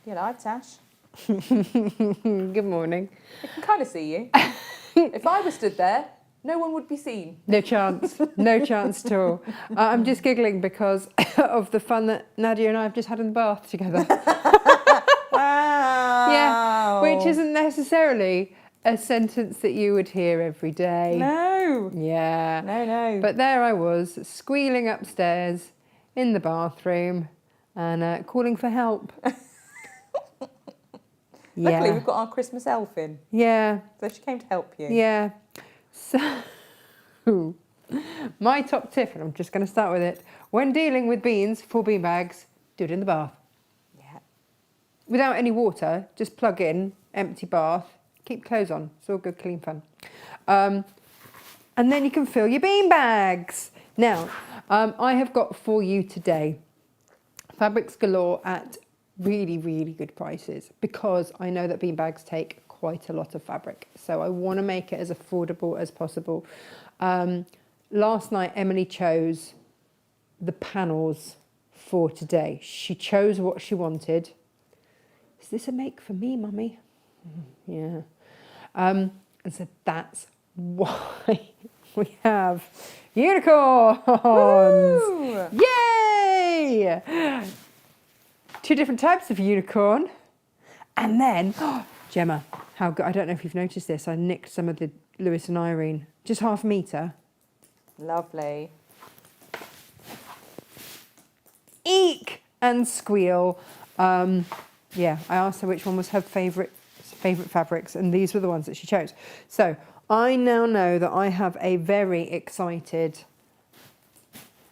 You're live, Tash. Good morning. I can kind of see you. If I was stood there, no one would be seen. No chance. No chance at all. I'm just giggling because of the fun that Nadia and I have just had in the bath together. Wow. Yeah, which isn't necessarily a sentence that you would hear every day. No. Yeah. No. But there I was, squealing upstairs in the bathroom and calling for help. Luckily, we've got our Christmas elf in. Yeah. So she came to help you. Yeah. So, my top tip, and I'm just going to start with it, when dealing with beans, full bean bags, do it in the bath. Yeah. Without any water, just plug in, empty bath, keep clothes on. It's all good, clean fun. And then you can fill your bean bags. Now, I have got for you today fabrics galore at really, really good prices because I know that bean bags take quite a lot of fabric. So I want to make it as affordable as possible. Last night, Emily chose the panels for today. She chose what she wanted. Is this a make for me, Mummy? Yeah. And so that's why we have unicorns. Woo! Yay! 2 different types of unicorn. And then, Gemma, how good, I don't know if you've noticed this, I nicked some of the Lewis and Irene, just half a metre. Lovely. Eek and squeal. Yeah, I asked her which one was her favourite fabrics, and these were the ones that she chose. So I now know that I have a very excited,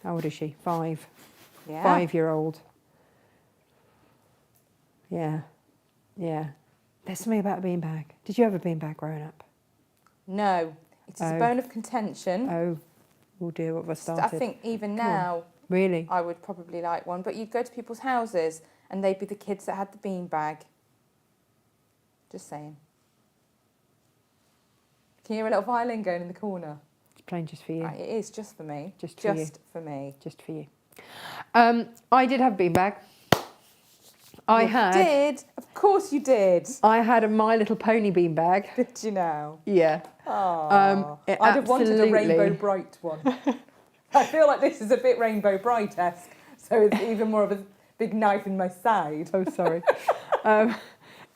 how old is she? 5. Yeah. 5-year-old. Yeah. There's something about a beanbag. Did you have a beanbag growing up? No. It is a bone of contention. Oh, oh dear, what have I started? I think even now, Really? I would probably like one. But you'd go to people's houses and they'd be the kids that had the beanbag. Just saying. Can you hear a little violin going in the corner? It's playing just for you. It is just for me. Just for you. for me. Just for you. I did have a beanbag. You did? Of course you did. I had a My Little Pony beanbag. Did you know? Yeah. Oh, I'd have wanted a Rainbow Bright one. I feel like this is a bit Rainbow Bright-esque, so it's even more of a big knife in my side. Oh, sorry.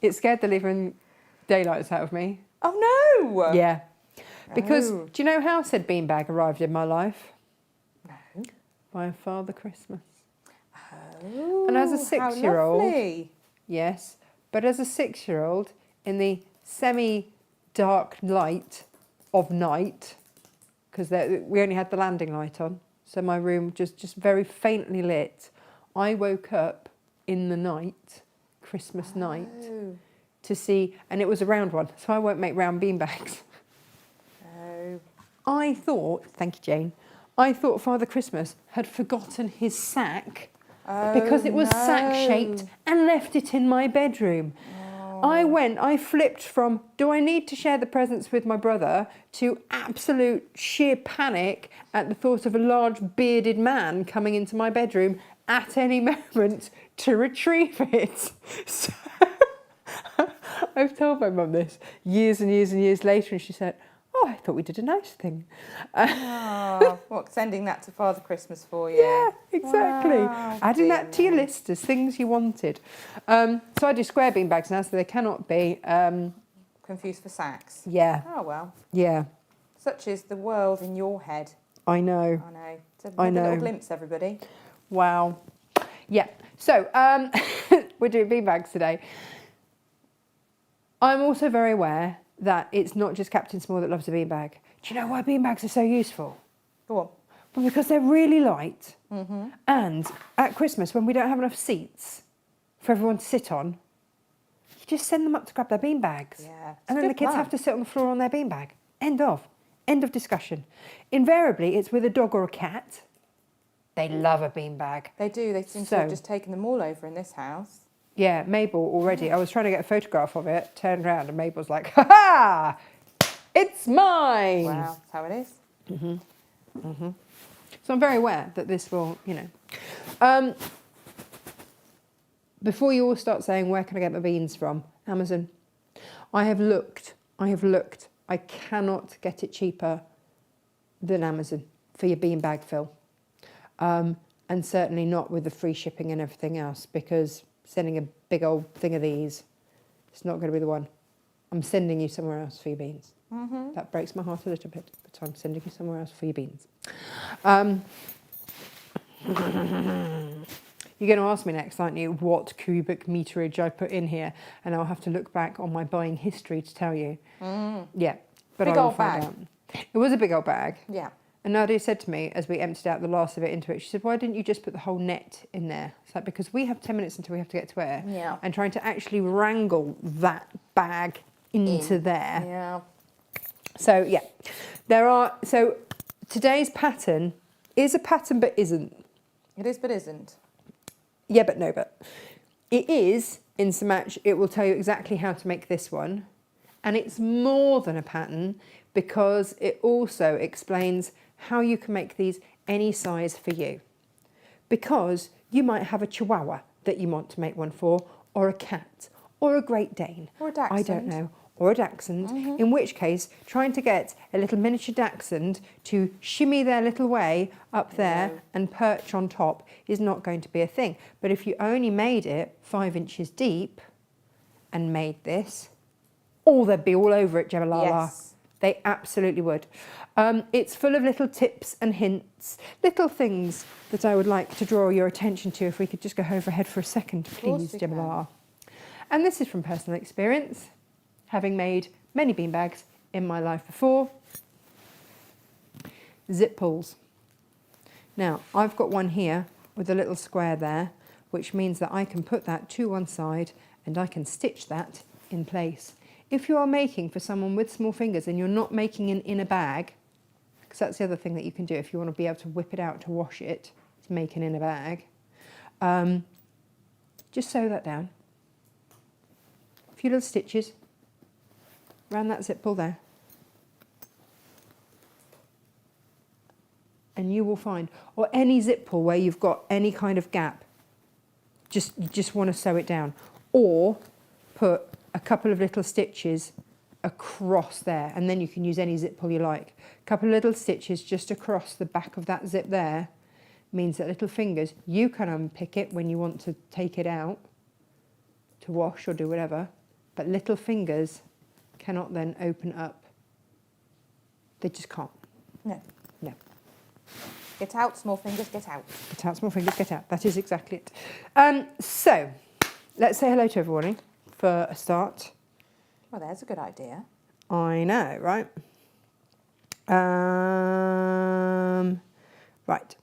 It scared the living daylights out of me. Oh, no! Yeah. Because, Oh. do you know how said beanbag arrived in my life? No. By Father Christmas. Oh, And as a 6-year-old, how lovely. yes, but as a 6-year-old, in the semi-dark light of night, because we only had the landing light on, so my room just very faintly lit, I woke up in the night, Christmas night, to see, and it was a round one, so I won't make round beanbags. Oh. I thought, thank you, Jane, I thought Father Christmas had forgotten his sack because it was sack-shaped and left it in my bedroom. Oh. I flipped from, do I need to share the presents with my brother, to absolute sheer panic at the thought of a large bearded man coming into my bedroom at any moment to retrieve it. So I've told my mum this years and years and years later, and she said, oh, I thought we did a nice thing. Oh, what, sending that to Father Christmas for you? Yeah, exactly. Wow, Adding that to your dear. list as things you wanted. So I do square bean bags now, so they cannot be. Confused for sacks. Yeah, Oh, well. yeah, Such is the world in your head. I know. I know. So I have a know. little glimpse, everybody. Wow. Yeah. So we're doing bean bags today. I'm also very aware that it's not just Captain Small that loves a beanbag. Do you know why beanbags are so useful? Go on. Well, because they're really light. Mm-hmm. And at Christmas, when we don't have enough seats for everyone to sit on, you just send them up to grab their beanbags. Yeah. And then the kids have to sit on the floor on their beanbag. End of. End of discussion. Invariably, it's with a dog or a cat. They love a beanbag. They do. They seem to have just taken them all over in this house. Yeah, Mabel already. I was trying to get a photograph of it, turned around, and Mabel's like, ha ha! It's mine! Wow, that's how it is. So I'm very aware that this will, before you all start saying, where can I get my beans from? Amazon. I have looked. I cannot get it cheaper than Amazon for your beanbag fill. And certainly not with the free shipping and everything else, because sending a big old thing of these, it's not going to be the one. I'm sending you somewhere else for your beans. Mm-hmm. That breaks my heart a little bit, but I'm sending you somewhere else for your beans. You're going to ask me next, aren't you, what cubic meterage I put in here, and I'll have to look back on my buying history to tell you. Yeah, but Big I will old find bag. out. It was a big old bag. Yeah. And Nadia said to me, as we emptied out the last of it into it, she said, why didn't you just put the whole net in there? It's like, because we have 10 minutes until we have to get to air. Yeah. And trying to actually wrangle that bag into there. Yeah. So, yeah. So today's pattern is a pattern but isn't. It is but isn't. Yeah, but no, but. It is, in so much, it will tell you exactly how to make this one. And it's more than a pattern because it also explains how you can make these any size for you. Because you might have a Chihuahua that you want to make one for, or a cat, or a Great Dane. Or a Dachshund. I don't know. Or a Dachshund, in which case trying to get a little miniature Dachshund to shimmy their little way up there and perch on top is not going to be a thing. But if you only made it 5 inches deep and made this, oh, they'd be all over it, Gemma. Yes. They absolutely would. It's full of little tips and hints, little things that I would like to draw your attention to. If we could just go overhead for a second, please, Gemma. And this is from personal experience, having made many beanbags in my life before. Zip pulls. Now, I've got one here with a little square there, which means that I can put that to one side and I can stitch that in place. If you are making for someone with small fingers and you're not making an inner bag, because that's the other thing that you can do if you want to be able to whip it out to wash it, to make an inner bag, just sew that down. A few little stitches around that zip pull there. And you will find, or any zip pull where you've got any kind of gap, you just want to sew it down. Or put a couple of little stitches across there, and then you can use any zip pull you like. A couple of little stitches just across the back of that zip there means that little fingers, you can unpick it when you want to take it out to wash or do whatever, but little fingers cannot then open up. They just can't. No. No. Get out, small fingers, get out. Get out, small fingers, get out. That is exactly it. So, let's say hello to everybody for a start. Well, there's a good idea. I know, right? Right.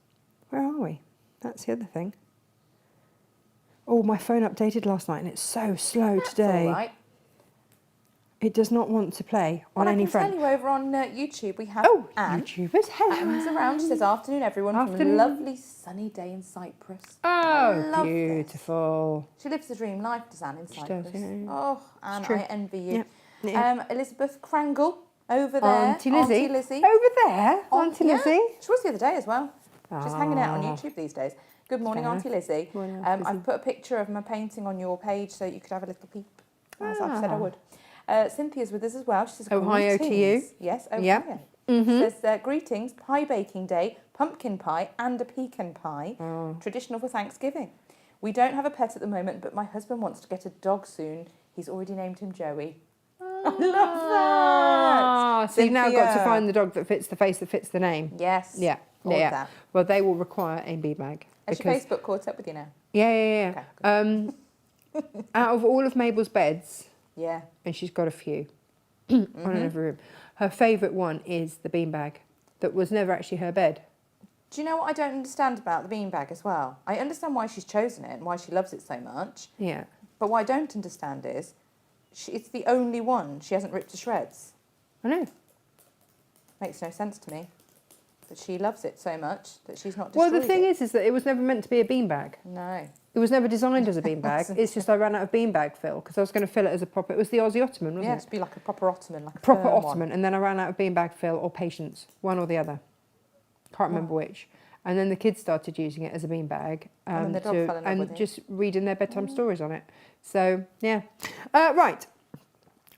Where are we? That's the other thing. Oh, my phone updated last night and it's so slow today. That's all right. It does not want to play on any front. I can tell you over on YouTube we have Anne. YouTubers, hello. Anne's around. She says, afternoon, everyone, from a Afternoon. lovely sunny day in Cyprus. Oh, love beautiful. She lives the dream life, does Anne, in Cyprus. does, yeah. Oh, Anne, true. I envy you. Yeah, yeah. Elizabeth Crangle, over there. Auntie Lizzie. Auntie Lizzie. Over there, Auntie Yeah, Lizzie. she was the other day as well. She's hanging out on Ah. YouTube these days. Good morning, Fair Auntie Lizzie. Morning, Auntie Lizzie. I've put a picture of my painting on your page so you could have a little peep, as I've said I Ah. would. Cynthia's with us as well. She says, Ohio to you. greetings. Yes, Ohio. Yeah. She says, greetings, pie baking day, pumpkin pie and a pecan pie, traditional for Thanksgiving. We don't have a pet at the moment, but my husband wants to get a dog soon. He's already named him Joey. I love that. So you've now got to Cynthia. find the dog that fits the face that fits the name. Yes. Yeah. All of Yeah. that. Well, they will require a bee bag. Has your Facebook caught up with you now? Yeah. Okay, Out of all of Mabel's beds, Yeah. and she's got a few on in every room, her favourite one is the beanbag that was never actually her bed. Do you know what I don't understand about the beanbag as well? I understand why she's chosen it and why she loves it so much. Yeah. But what I don't understand is it's the only one she hasn't ripped to shreds. I know. Makes no sense to me. That she loves it so much that she's not destroyed Well, the thing it. is that it was never meant to be a beanbag. No. It was never designed as a beanbag. It's just I ran out of beanbag fill because I was going to fill it as a proper. It was the Aussie Ottoman, wasn't Yeah, it? to be like a proper Ottoman, like a Proper firm Ottoman, and then I ran out of beanbag fill or patience, one or the other. Can't remember which. And then the kids started using it as a beanbag And then the dog fell in love with it. just reading their bedtime stories on it. So, yeah. Right.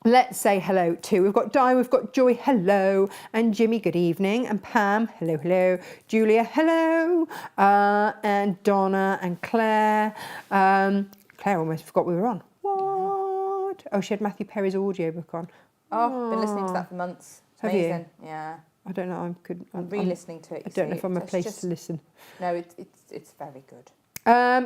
Let's say hello to. We've got Di, we've got Joy, hello. And Jimmy, good evening. And Pam, hello, hello. Julia, hello. And Donna and Claire. Claire almost forgot we were on. What? Oh, she had Matthew Perry's audiobook on. Oh, been listening to that for months. It's Have you? amazing. Yeah. I don't know. I'm re-listening to it. I don't know if I'm a place to listen. No, it's very good.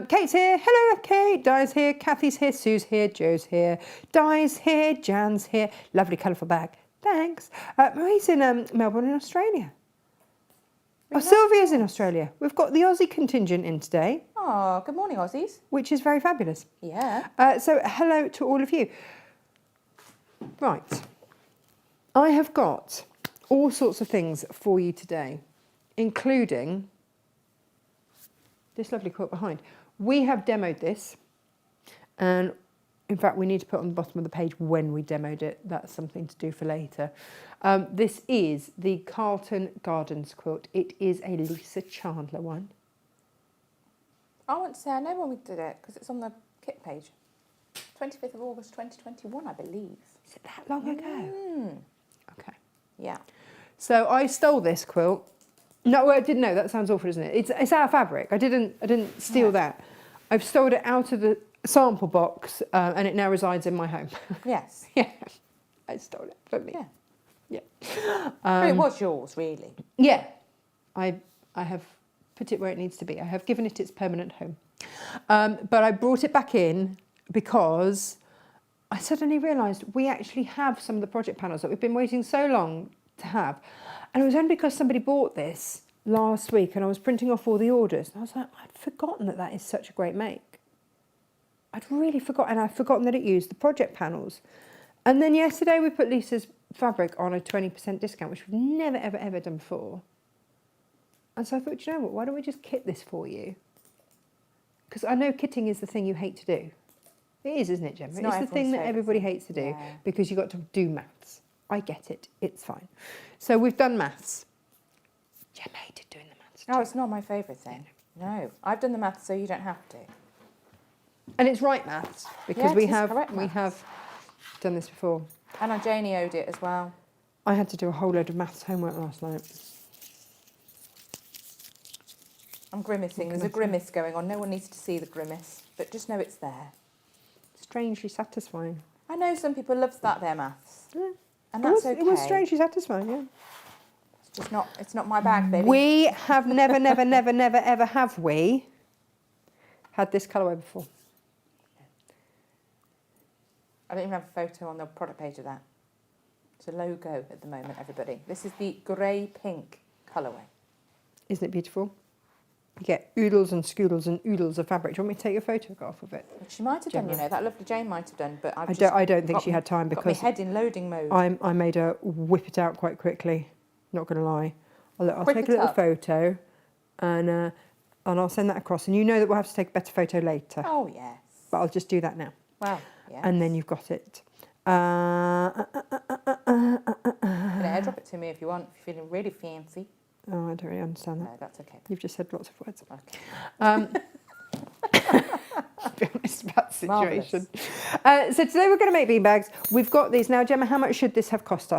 Kate's here. Hello, Kate. Di's here. Kathy's here. Sue's here. Joe's here. Di's here. Jan's here. Lovely colourful bag. Thanks. Marie's in Melbourne in Australia. Sylvia's in Australia. We've got the Aussie contingent in today. Oh, good morning, Aussies. Which is very fabulous. Yeah. So hello to all of you. Right. I have got all sorts of things for you today, including this lovely quote behind. We have demoed this, and in fact we need to put on the bottom of the page when we demoed it. That's something to do for later. This is the Carlton Gardens quilt. It is a Lisa Chandler one. I want to say I know when we did it because it's on the kit page. 25th of August 2021, I believe. Is it that long ago? Okay. Yeah. So I stole this quilt. No, I didn't know. That sounds awful, doesn't it? It's our fabric. I didn't steal that. I've stolen it out of the sample box, and it now resides in my home. Yes. Yeah, I stole it from me. Yeah. Yeah. But it was yours, really. Yeah. I have put it where it needs to be. I have given it its permanent home. But I brought it back in because I suddenly realised we actually have some of the project panels that we've been waiting so long to have. And it was only because somebody bought this last week and I was printing off all the orders. And I was like, I'd forgotten that that is such a great make. I'd really forgotten. I'd forgotten that it used the project panels. And then yesterday we put Lisa's fabric on a 20% discount, which we've never, ever, ever done before. And so I thought, you know what, why don't we just kit this for you? Because I know kitting is the thing you hate to do. It is, isn't it, Gemma? It's the thing that everybody hates to do because you've got to do maths. I get it. It's fine. So we've done maths. Gemma hated doing the maths. No, it's not my favourite thing. No. I've done the maths so you don't have to. And it's right maths because we have maths. done this before. And Janie owed it as well. I had to do a whole load of maths homework last night. I'm grimacing. There's a grimace going on. No one needs to see the grimace, but just know it's there. Strangely satisfying. I know some people love their maths. Yeah. And that's okay. It was strangely satisfying, yeah. It's not my bag, baby. We have never, never, never, never, ever have we had this colourway before. I don't even have a photo on the product page of that. It's a logo at the moment, everybody. This is the grey-pink colourway. Isn't it beautiful? You get oodles and scoodles and oodles of fabric. Do you want me to take a photograph of it? She might have done, you know, that lovely Jane might have done, but I don't think she had time because got my head in loading mode. I made her whip it out quite quickly. Not going to lie. I'll take a little photo, and I'll send that across. And you know that we'll have to take a better photo later. Oh yes. But I'll just do that now. Wow. Yes. And then you've got it. You can airdrop it to me if you want. If you're feeling really fancy. Oh, I don't really understand that. No, that's okay. You've just said lots of words. Okay. To be honest about the situation. So today we're going to make beanbags. We've got these. Now, Gemma, how much should this have cost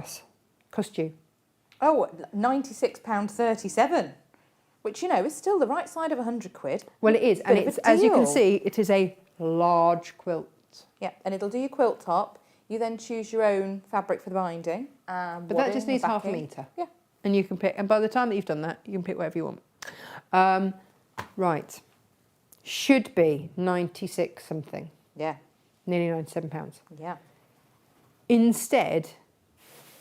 you? Oh, £96.37, which, you know, is still the right side of 100 quid. Well, it is. And it's, as you can see, it is a large quilt. Yeah, and it'll do your quilt top. You then choose your own fabric for the binding. But that just needs half a metre. Yeah. And you can pick, and by the time that you've done that, you can pick whatever you want. Right. Should be 96 something. Yeah. Nearly £97. Yeah. Instead,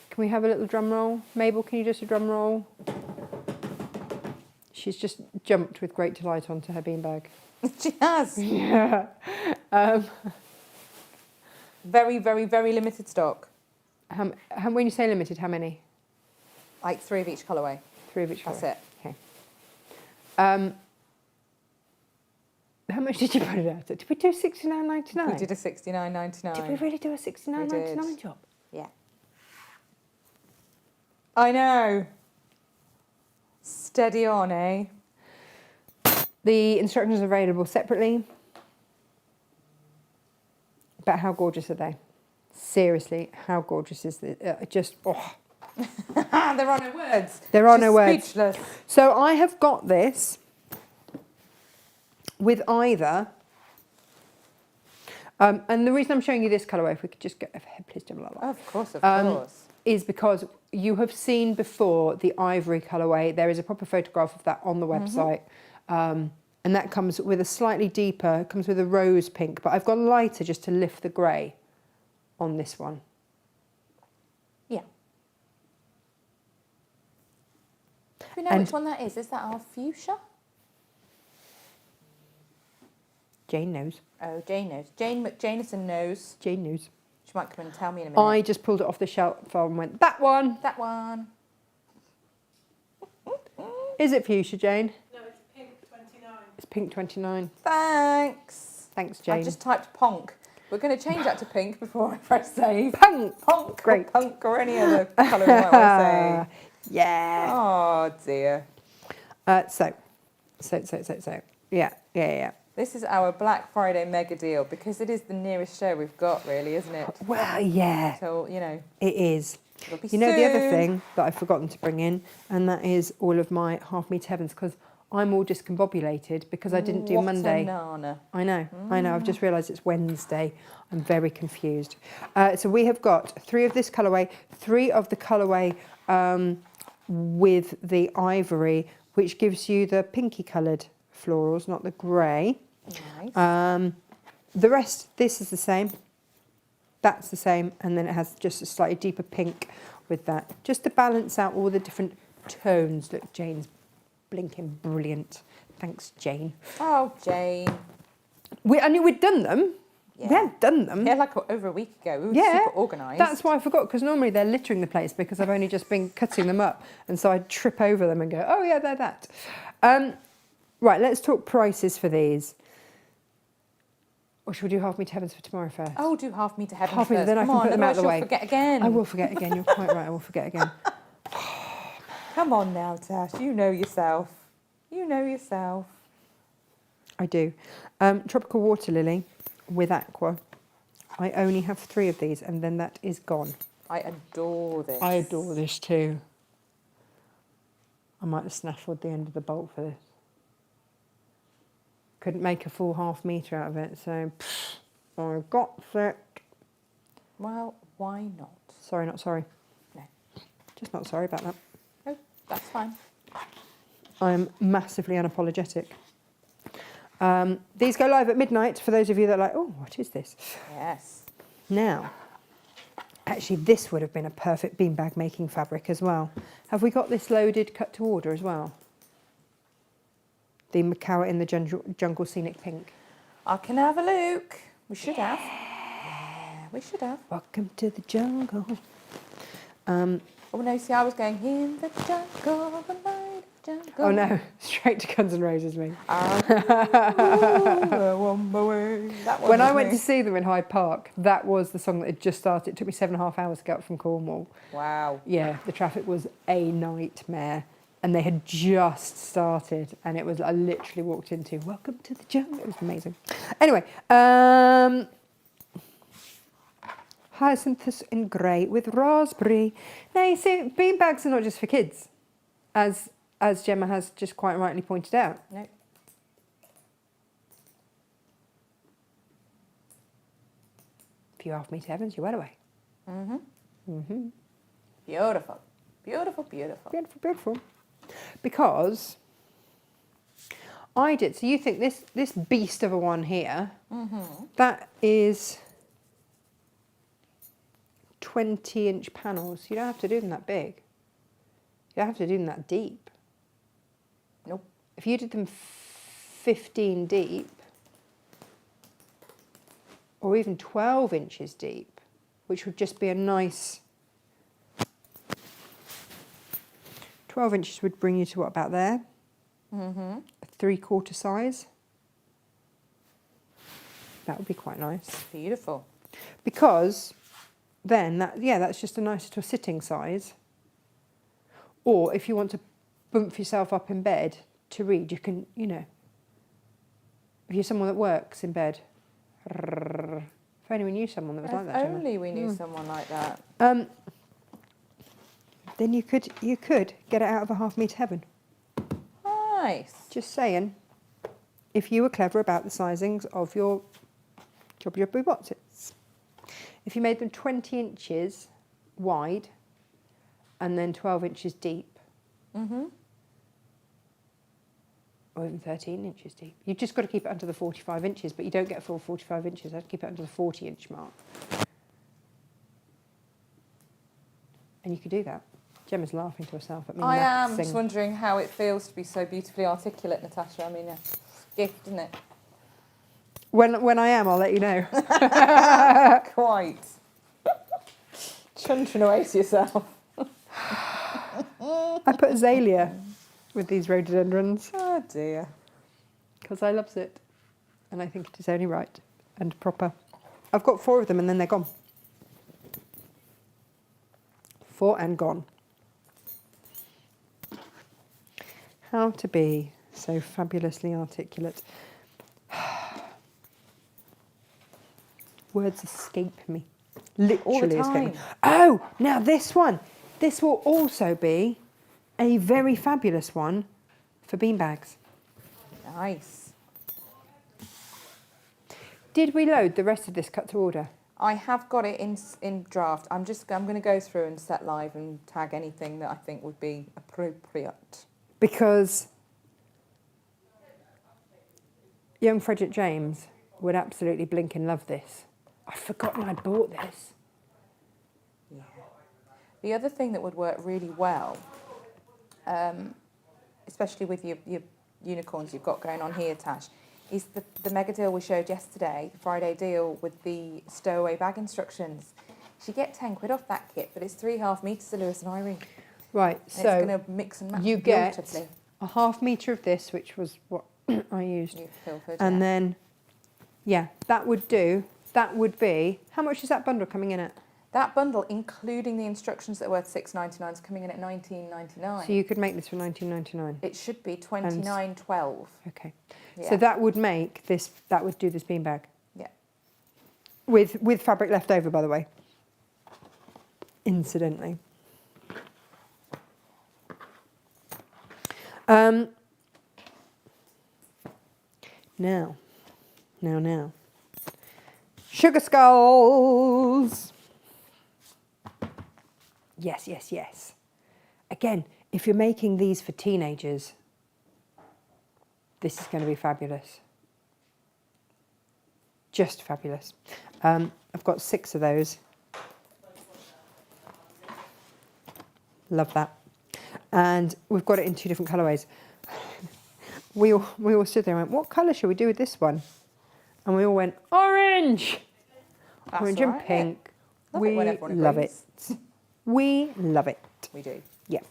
can we have a little drum roll? Mabel, can you just a drum roll? She's just jumped with great delight onto her beanbag. She has. Yeah. Very, very, very limited stock. When you say limited, how many? Like 3 of each colourway. 3 of each colour. That's it. Okay. How much did you put it at? Did we do £69.99? We did a £69.99. Did we really do a £69.99 job? Yeah. I know. Steady on, eh? The instructions are available separately. But how gorgeous are they? Seriously, how gorgeous is this? Just, oh. There are no words. There are She's no words. Speechless. So I have got this with either, and the reason I'm showing you this colourway, if we could just get ahead, please, Gemma, like that. Of course. Is because you have seen before the ivory colourway. There is a proper photograph of that on the website. And that comes with a slightly deeper, comes with a rose pink, but I've gone lighter just to lift the grey on this one. Yeah. Do we know And- which one that is? Is that our fuchsia? Jane knows. Oh, Jane knows. Jane McJanison knows. Jane knows. She might come and tell me in a minute. I just pulled it off the shelf and went, that one. That one. Is it fuchsia, Jane? No, it's pink 29. It's pink 29. Thanks. Thanks, Jane. I just typed ponk. We're going to change that to pink before I press save. Punk. Ponk Great. or punk or any other colour we might want to Yeah. say. Oh, dear. So. Yeah. This is our Black Friday mega deal because it is the nearest show we've got, really, isn't it? Well, yeah, So, you know, it is. it'll be You know the other soon. thing that I've forgotten to bring in, and that is all of my half meter heavens, because I'm all discombobulated because I didn't do What a Monday. nana. I know. I've just realised it's Wednesday. I'm very confused. So we have got 3 of this colourway, 3 of the colourway with the ivory, which gives you the pinky coloured florals, not the grey. Nice. The rest, this is the same. That's the same, and then it has just a slightly deeper pink with that, just to balance out all the different tones. Look, Jane's blinking brilliant. Thanks, Jane. Oh, Jane. I knew we'd done them. Yeah. We had done them. Yeah, like over a week ago. We were Yeah, super organised. That's why I forgot, because normally they're littering the place because I've only just been cutting them up, and so I'd trip over them and go, oh yeah, they're that. Right, let's talk prices for these. Or should we do half meter heavens for tomorrow first? Oh, do half meter heaven Half meter, first. then I Come can on, put them out otherwise of the you'll way. forget again. I will forget again. You're quite right. I will forget again. Come on now, Tash. You know yourself. You know yourself. I do. Tropical water lily with aqua. I only have 3 of these, and then that is gone. I adore this. I adore this too. I might have snaffled the end of the bolt for this. Couldn't make a full half metre out of it, so I got it. Well, why not? Sorry, not sorry. No. Just not sorry about that. Oh, that's fine. I'm massively unapologetic. These go live at midnight for those of you that are like, oh, what is this? Yes. Now, actually, this would have been a perfect beanbag making fabric as well. Have we got this loaded cut to order as well? The Macawa in the jungle scenic pink. I can have a look. We should have. Yeah, we should have. Welcome to the jungle. Oh no, see, I was going in the jungle, the night jungle. Oh no, straight to Guns N' Roses me. When I went to see them in Hyde Park, that was the song that had just started. It took me 7.5 hours to get up from Cornwall. Wow. Yeah, the traffic was a nightmare. And they had just started, and it was, I literally walked into Welcome to the Jungle. It was amazing. Anyway, hyacinthus in grey with raspberry. Now, you see, beanbags are not just for kids, as Gemma has just quite rightly pointed out. No. If you half meter heavens, you're well away. Beautiful. Beautiful, beautiful. Beautiful, beautiful. Because I did, so you think this beast of a one here, that is 20-inch panels. You don't have to do them that big. You don't have to do them that deep. Nope. If you did them 15 deep, or even 12 inches deep, which would just be a nice 12 inches would bring you to what, about there? A 3/4 size. That would be quite nice. Beautiful. Because then, that's just a nice little sitting size. Or if you want to bump yourself up in bed to read, you can, If you're someone that works in bed, if only we knew someone that was like that, If Gemma. only we knew someone like that. Then you could get it out of a half-metre heaven. Nice. Just saying. If you were clever about the sizings of your jobby boxes. If you made them 20 inches wide and then 12 inches deep, or even 13 inches deep, you've just got to keep it under the 45 inches, but you don't get a full 45 inches. I'd keep it under the 40-inch mark. And you could do that. Gemma's laughing to herself at me. I am maxing. just wondering how it feels to be so beautifully articulate, Natasha. I mean, a gift, isn't it? When I am, I'll let you know. Quite. Chuntering away to yourself. I put azalea with these rhododendrons Oh dear. because I loves it, and I think it is only right and proper. I've got 4 of them, and then they're gone. 4 and gone. How to be so fabulously articulate. Words escape me. Literally escape me. time. Oh, now this one. This will also be a very fabulous one for beanbags. Nice. Did we load the rest of this cut to order? I have got it in draft. I'm going to go through and set live and tag anything that I think would be appropriate. Because young Frederick James would absolutely blinking love this. I'd forgotten I'd bought this. Yeah. The other thing that would work really well, especially with your unicorns you've got going on here, Tash, is the mega deal we showed yesterday, the Friday deal with the stowaway bag instructions. You get 10 quid off that kit, but it's 3.5 metres of Lewis and Irene. Right, And so it's going to mix and match you get beautifully. a half-metre of this, which was what I used. You pilfered, And yeah. then, yeah, that would do. That would be, how much is that bundle coming in at? That bundle, including the instructions that are worth $6.99, is coming in at $19.99. So you could make this for $19.99. It should be $29.12. Okay. Yeah. So that would make this, that would do this beanbag. Yeah. With fabric left over, by the way. Incidentally. Now. Sugar skulls. Yes. Again, if you're making these for teenagers, this is going to be fabulous. Just fabulous. I've got 6 of those. Love that. And we've got it in 2 different colourways. We all stood there and went, what colour should we do with this one? And we all went, orange! That's Orange all and right, pink. Love it when everyone love agrees. it. We love it. We do. Yeah.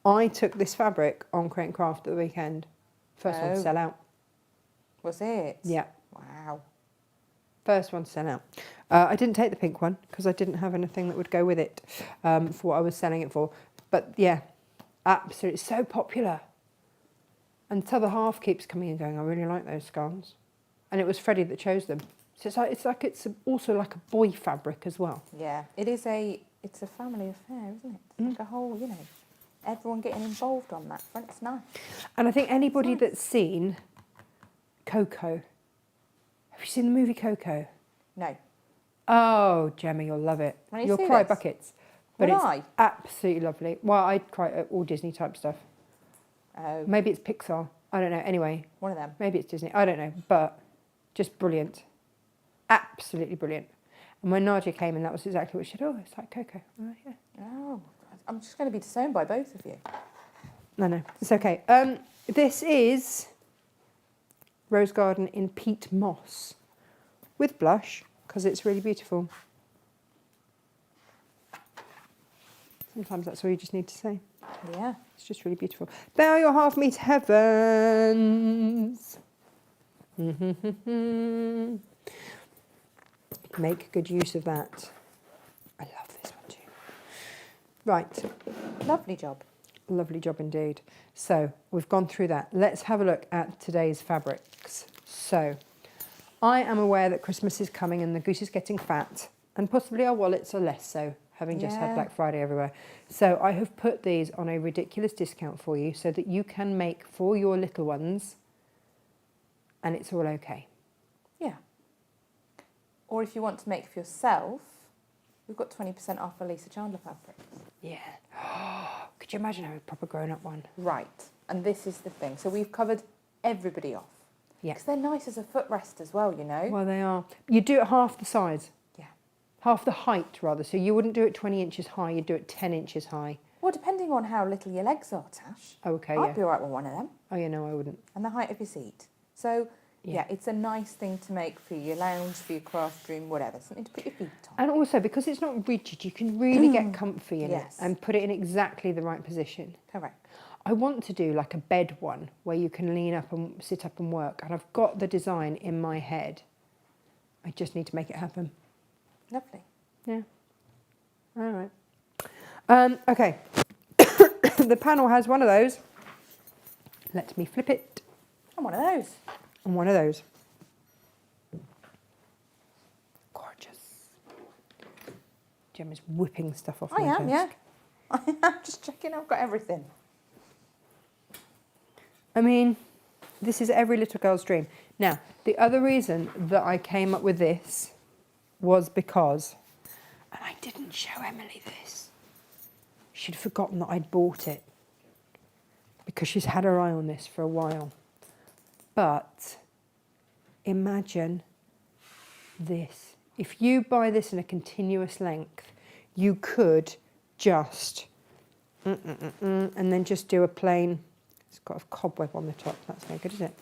I took this fabric on Create and Craft at the weekend. First one to sell out. Was it? Yeah. Wow. First one to sell out. I didn't take the pink one because I didn't have anything that would go with it for what I was selling it for. But yeah, absolutely. It's so popular. And the other half keeps coming and going, I really like those scarves. And it was Freddie that chose them. So it's also like a boy fabric as well. Yeah. It's a family affair, isn't it? Like a whole, everyone getting involved on that front. It's nice. And I think anybody that's seen Coco, have you seen the movie Coco? No. Oh, Gemma, you'll love it. When you You'll see cry this? buckets. But Will it's I? absolutely lovely. Well, I'd cry at all Disney type stuff. Oh, Maybe it's Pixar. I don't know. Anyway, one of them. maybe it's Disney. I don't know. But just brilliant. Absolutely brilliant. And when Nadia came in, that was exactly what she said. Oh, it's like Coco. I'm like, yeah. Oh, I'm just going to be disowned by both of you. No, it's okay. This is Rose Garden in Peat Moss with blush because it's really beautiful. Sometimes that's all you just need to say. Yeah. It's just really beautiful. Bow your half-metre heavens. Make good use of that. I love this one too. Right. Lovely job. Lovely job indeed. So we've gone through that. Let's have a look at today's fabrics. So I am aware that Christmas is coming and the goose is getting fat, and possibly our wallets are less so, having just had Yeah. Black Friday everywhere. So I have put these on a ridiculous discount for you so that you can make for your little ones and it's all okay. Yeah. Or if you want to make for yourself, we've got 20% off for Lisa Chandler fabrics. Yeah. Could you imagine having a proper grown-up one? Right. And this is the thing. So we've covered everybody off. Yeah. Because they're nice as a footrest as well, you know. Well, they are. You do it half the size. Yeah. Half the height, rather. So you wouldn't do it 20 inches high, you'd do it 10 inches high. Well, depending on how little your legs are, Tash. Okay, I'd yeah. be all right with one of them. Oh, yeah, no, I wouldn't. And the height of your seat. So, Yeah. yeah, it's a nice thing to make for your lounge, for your craft room, whatever. Something to put your feet on. And also, because it's not rigid, you can really get comfy in Yes. it and put it in exactly the right position. Correct. I want to do like a bed one where you can lean up and sit up and work. And I've got the design in my head. I just need to make it happen. Lovely. Yeah. All right. Okay. The panel has one of those. Let me flip it. And one of those. And one of those. Gorgeous. Gemma's whipping stuff off I my am, desk. yeah. I'm just checking I've got everything. I mean, this is every little girl's dream. Now, the other reason that I came up with this was because, and I didn't show Emily this, she'd forgotten that I'd bought it because she's had her eye on this for a while. But imagine this. If you buy this in a continuous length, you could just, and then just do a plain, it's got a cobweb on the top. That's no good, is it?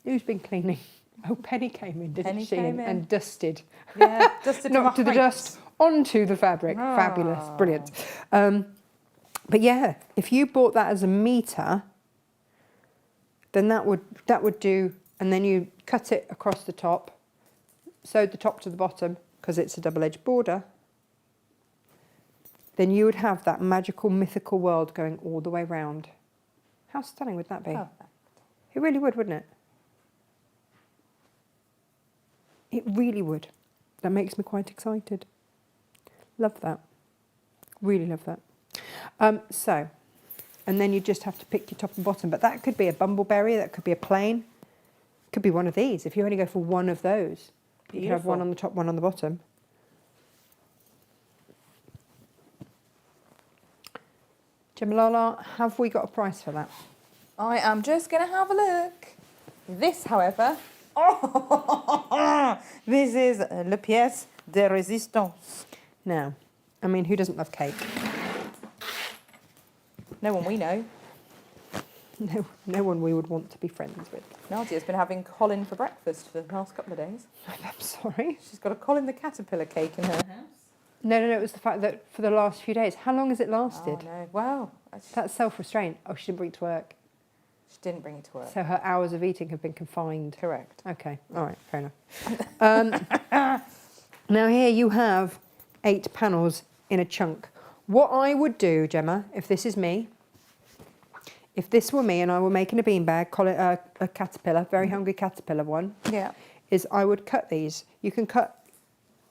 Who's been cleaning? Oh, Penny came in, didn't Penny she? came in. And dusted. Yeah, dusted Knocked to the dust, onto the fabric. Ah. Fabulous, brilliant. But yeah, if you bought that as a metre, then that would do, and then you cut it across the top, sewed the top to the bottom, because it's a double-edged border, then you would have that magical, mythical world going all the way round. How stunning would that be? Perfect. It really would, wouldn't it? It really would. That makes me quite excited. Love that. Really love that. So, and then you just have to pick your top and bottom. But that could be a bumbleberry, that could be a plain, could be one of these. If you only go for one of those, you can have one on the top, one on the bottom. Gemalala, have we got a price for that? I am just going to have a look. This, however, this is le pièce de résistance. Now, I mean, who doesn't love cake? No one we know. No one we would want to be friends with. Nadia's been having Colin for breakfast for the last couple of days. I'm sorry. She's got a Colin the caterpillar cake in her house. No, it was the fact that for the last few days, how long has it Oh, lasted? no. Well, That's self-restraint. Oh, she didn't bring it to work. she didn't bring it to work. So her hours of eating have been confined. Correct. Okay, all right, fair enough. Now here you have 8 panels in a chunk. What I would do, Gemma, if this is me, if this were me and I were making a beanbag, call it a caterpillar, very hungry caterpillar one, Yeah. is I would cut these. You can cut,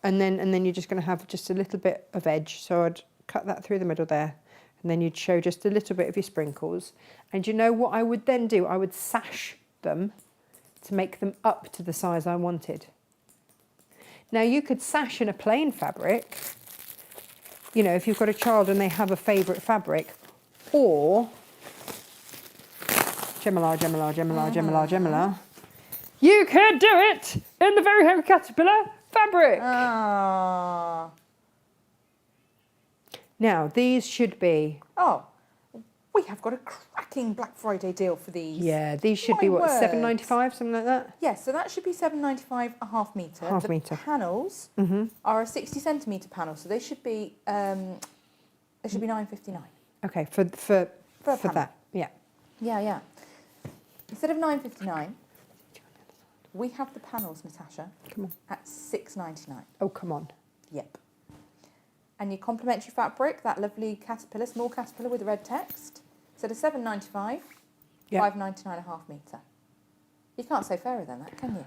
and then you're just going to have just a little bit of edge. So I'd cut that through the middle there, and then you'd show just a little bit of your sprinkles. And you know what I would then do? I would sash them to make them up to the size I wanted. Now you could sash in a plain fabric, you know, if you've got a child and they have a favourite fabric, or Gemala. You could do it in the very hungry caterpillar fabric. Ah. Now these should be. Oh, we have got a cracking Black Friday deal for these. Yeah, these should be My what, word. $7.95, something like that. Yes, so that should be $7.95 a half metre. Half the metre. panels are a 60 centimetre panel, so they should be $9.59. Okay, for panel. that, yeah. Yeah. Instead of $9.59, we have the panels, Natasha, Come on. at $6.99. Oh, come on. Yep. and your complimentary fabric, that lovely caterpillar, small caterpillar with the red text. So the $7.95, Yeah. $5.99 a half metre. You can't say fairer than that, can you?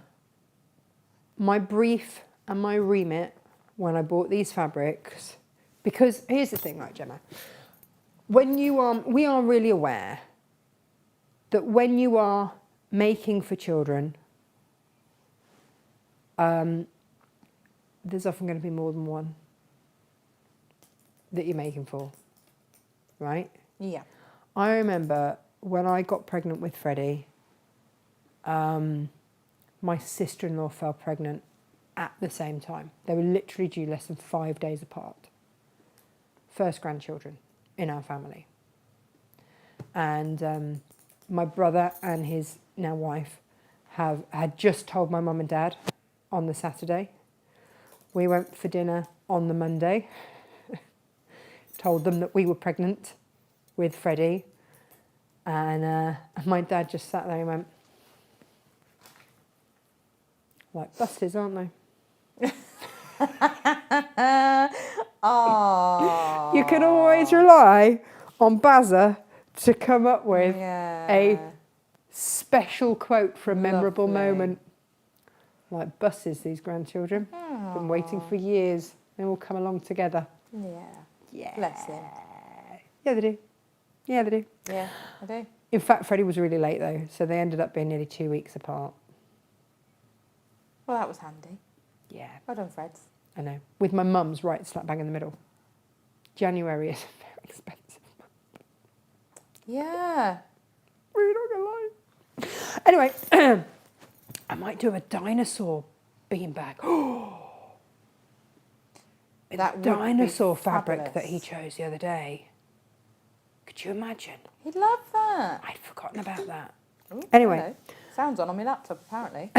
My brief and my remit when I bought these fabrics, because here's the thing, right, Gemma? When you we are really aware that when you are making for children, there's often going to be more than one that you're making for, right? Yeah. I remember when I got pregnant with Freddie, my sister-in-law fell pregnant at the same time. They were literally due less than 5 days apart. First grandchildren in our family. And my brother and his now wife had just told my mum and dad on the Saturday. We went for dinner on the Monday, told them that we were pregnant with Freddie, and my dad just sat there and went, like buses, aren't they? Oh. You can always rely on Bazza to come up with a special quote for a memorable Lovely. moment. Like buses, these grandchildren. Been waiting for years. They all come along together. Yeah. Yeah. Bless him. Yeah, they do. Yeah, they do. Yeah, I do. In fact, Freddie was really late though, so they ended up being nearly 2 weeks apart. Well, that was handy. Yeah, Well done, Freds. I know. With my mum's right slap bang in the middle. January is very expensive. Yeah. We're not gonna lie. Anyway, I might do a dinosaur beanbag. That would Dinosaur be fabric that he fabulous. chose the other day. Could you imagine? He'd love that. I'd forgotten about that. Ooh, Anyway. hello. Sounds on my laptop, apparently.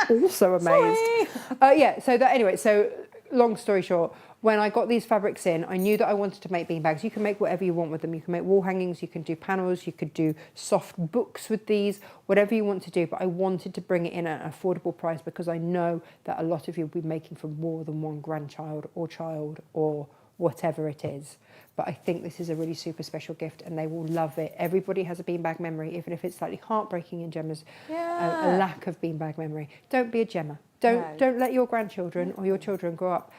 Also amazed. Sorry. So long story short, when I got these fabrics in, I knew that I wanted to make beanbags. You can make whatever you want with them. You can make wall hangings, you can do panels, you could do soft books with these, whatever you want to do. But I wanted to bring it in at an affordable price because I know that a lot of you will be making for more than one grandchild or child or whatever it is. But I think this is a really super special gift and they will love it. Everybody has a beanbag memory, even if it's slightly heartbreaking in Gemma's a lack of beanbag memory. Don't be a Gemma. Don't let your grandchildren or your children grow up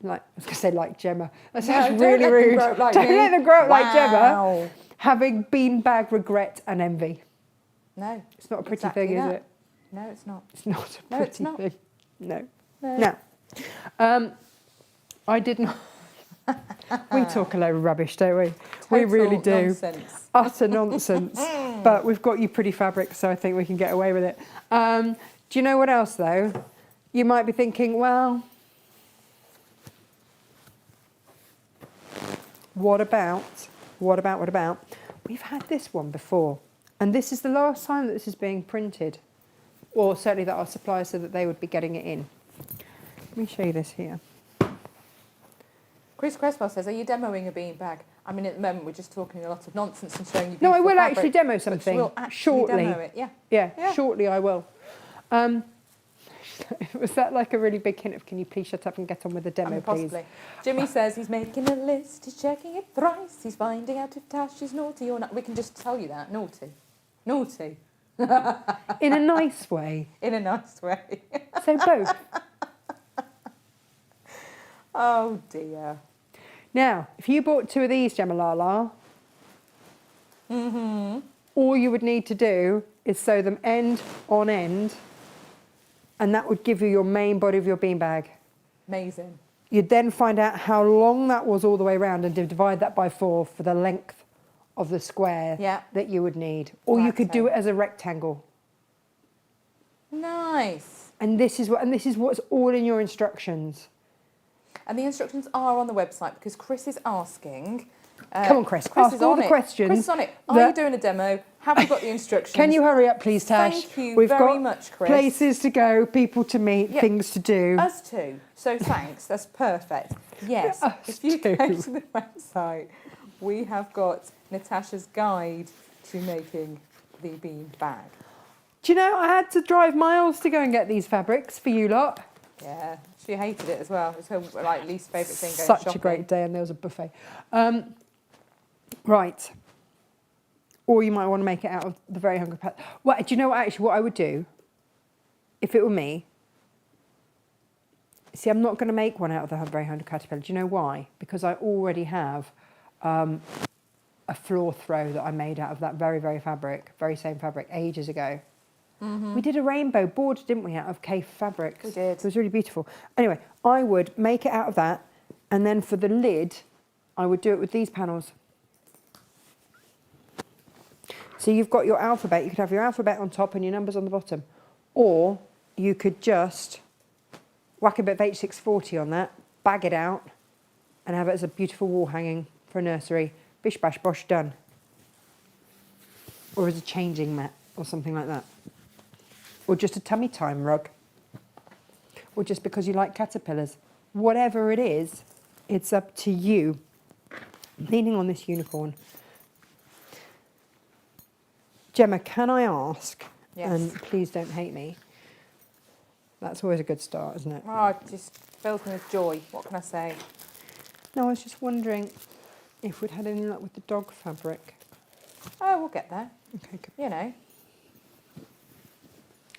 like, I was going to say like Gemma. That sounds really rude. Don't let them grow up like Gemma, having beanbag regret and envy. No. It's not a pretty exactly thing, that. is it? No, it's not. It's not a No, pretty it's not. thing. No. No. Now, I did not. We talk a load of rubbish, don't we? We Total really do. Nonsense. Utter nonsense. But we've got you pretty fabric, so I think we can get away with it. Do you know what else, though? You might be thinking, well, what about? We've had this one before. And this is the last time that this is being printed. Or certainly that our supplier said that they would be getting it in. Let me show you this here. Chris Cresswell says, are you demoing a beanbag? I mean, at the moment, we're just talking a lot of nonsense and showing you No, I beautiful will fabric, actually demo but something we'll actually shortly. demo it. Yeah. Yeah, shortly I will. Was that like a really big hint of, can you please shut up and get on with the demo, Possibly. please? Jimmy says he's making a list, he's checking it thrice, he's finding out if Tash is naughty or not. We can just tell you that. Naughty. Naughty. In a nice way. In a nice way. So both. Oh, dear. Now, if you bought 2 of these, Gemma Lala, all you would need to do is sew them end on end, and that would give you your main body of your beanbag. Amazing. You'd then find out how long that was all the way around and divide that by 4 for the length of the square that you would need. Or you could do it as a rectangle. Nice. And this is what's all in your instructions. And the instructions are on the website because Chris is asking. Come on, Chris. Chris Ask is all on the it. questions. Chris is on it. Are you doing a demo? Have you got the instructions? Can you hurry up, please, Tash? Thank you We've very got much, Chris. places to go, people to meet, things to do. Us too. So thanks. That's perfect. Yes. Us if you too. go to the website, we have got Natasha's guide to making the bean bag. Do you know, I had to drive miles to go and get these fabrics for you lot. Yeah. She hated it as well. It's her like least favourite thing going Such shopping. a great day, and there was a buffet. Right. Or you might want to make it out of the Very Hungry Pet. Well, do you know what, actually, what I would do, if it were me, see, I'm not going to make one out of the Very Hungry Caterpillar. Do you know why? Because I already have a floor throw that I made out of that very same fabric ages ago. Mm-hmm. We did a rainbow border, didn't we, out of K fabrics? We did. It was really beautiful. Anyway, I would make it out of that, and then for the lid, I would do it with these panels. So you've got your alphabet. You could have your alphabet on top and your numbers on the bottom. Or you could just whack a bit of H640 on that, bag it out, and have it as a beautiful wall hanging for a nursery. Bish, bash, bosh, done. Or as a changing mat or something like that. Or just a tummy time rug. Or just because you like caterpillars. Whatever it is, it's up to you. I'm leaning on this unicorn. Gemma, can I ask, Yes. and please don't hate me, that's always a good start, isn't it? Oh, it just fills me with joy. What can I say? No, I was just wondering if we'd had any luck with the dog fabric. Oh, we'll get there. Okay, good. You know.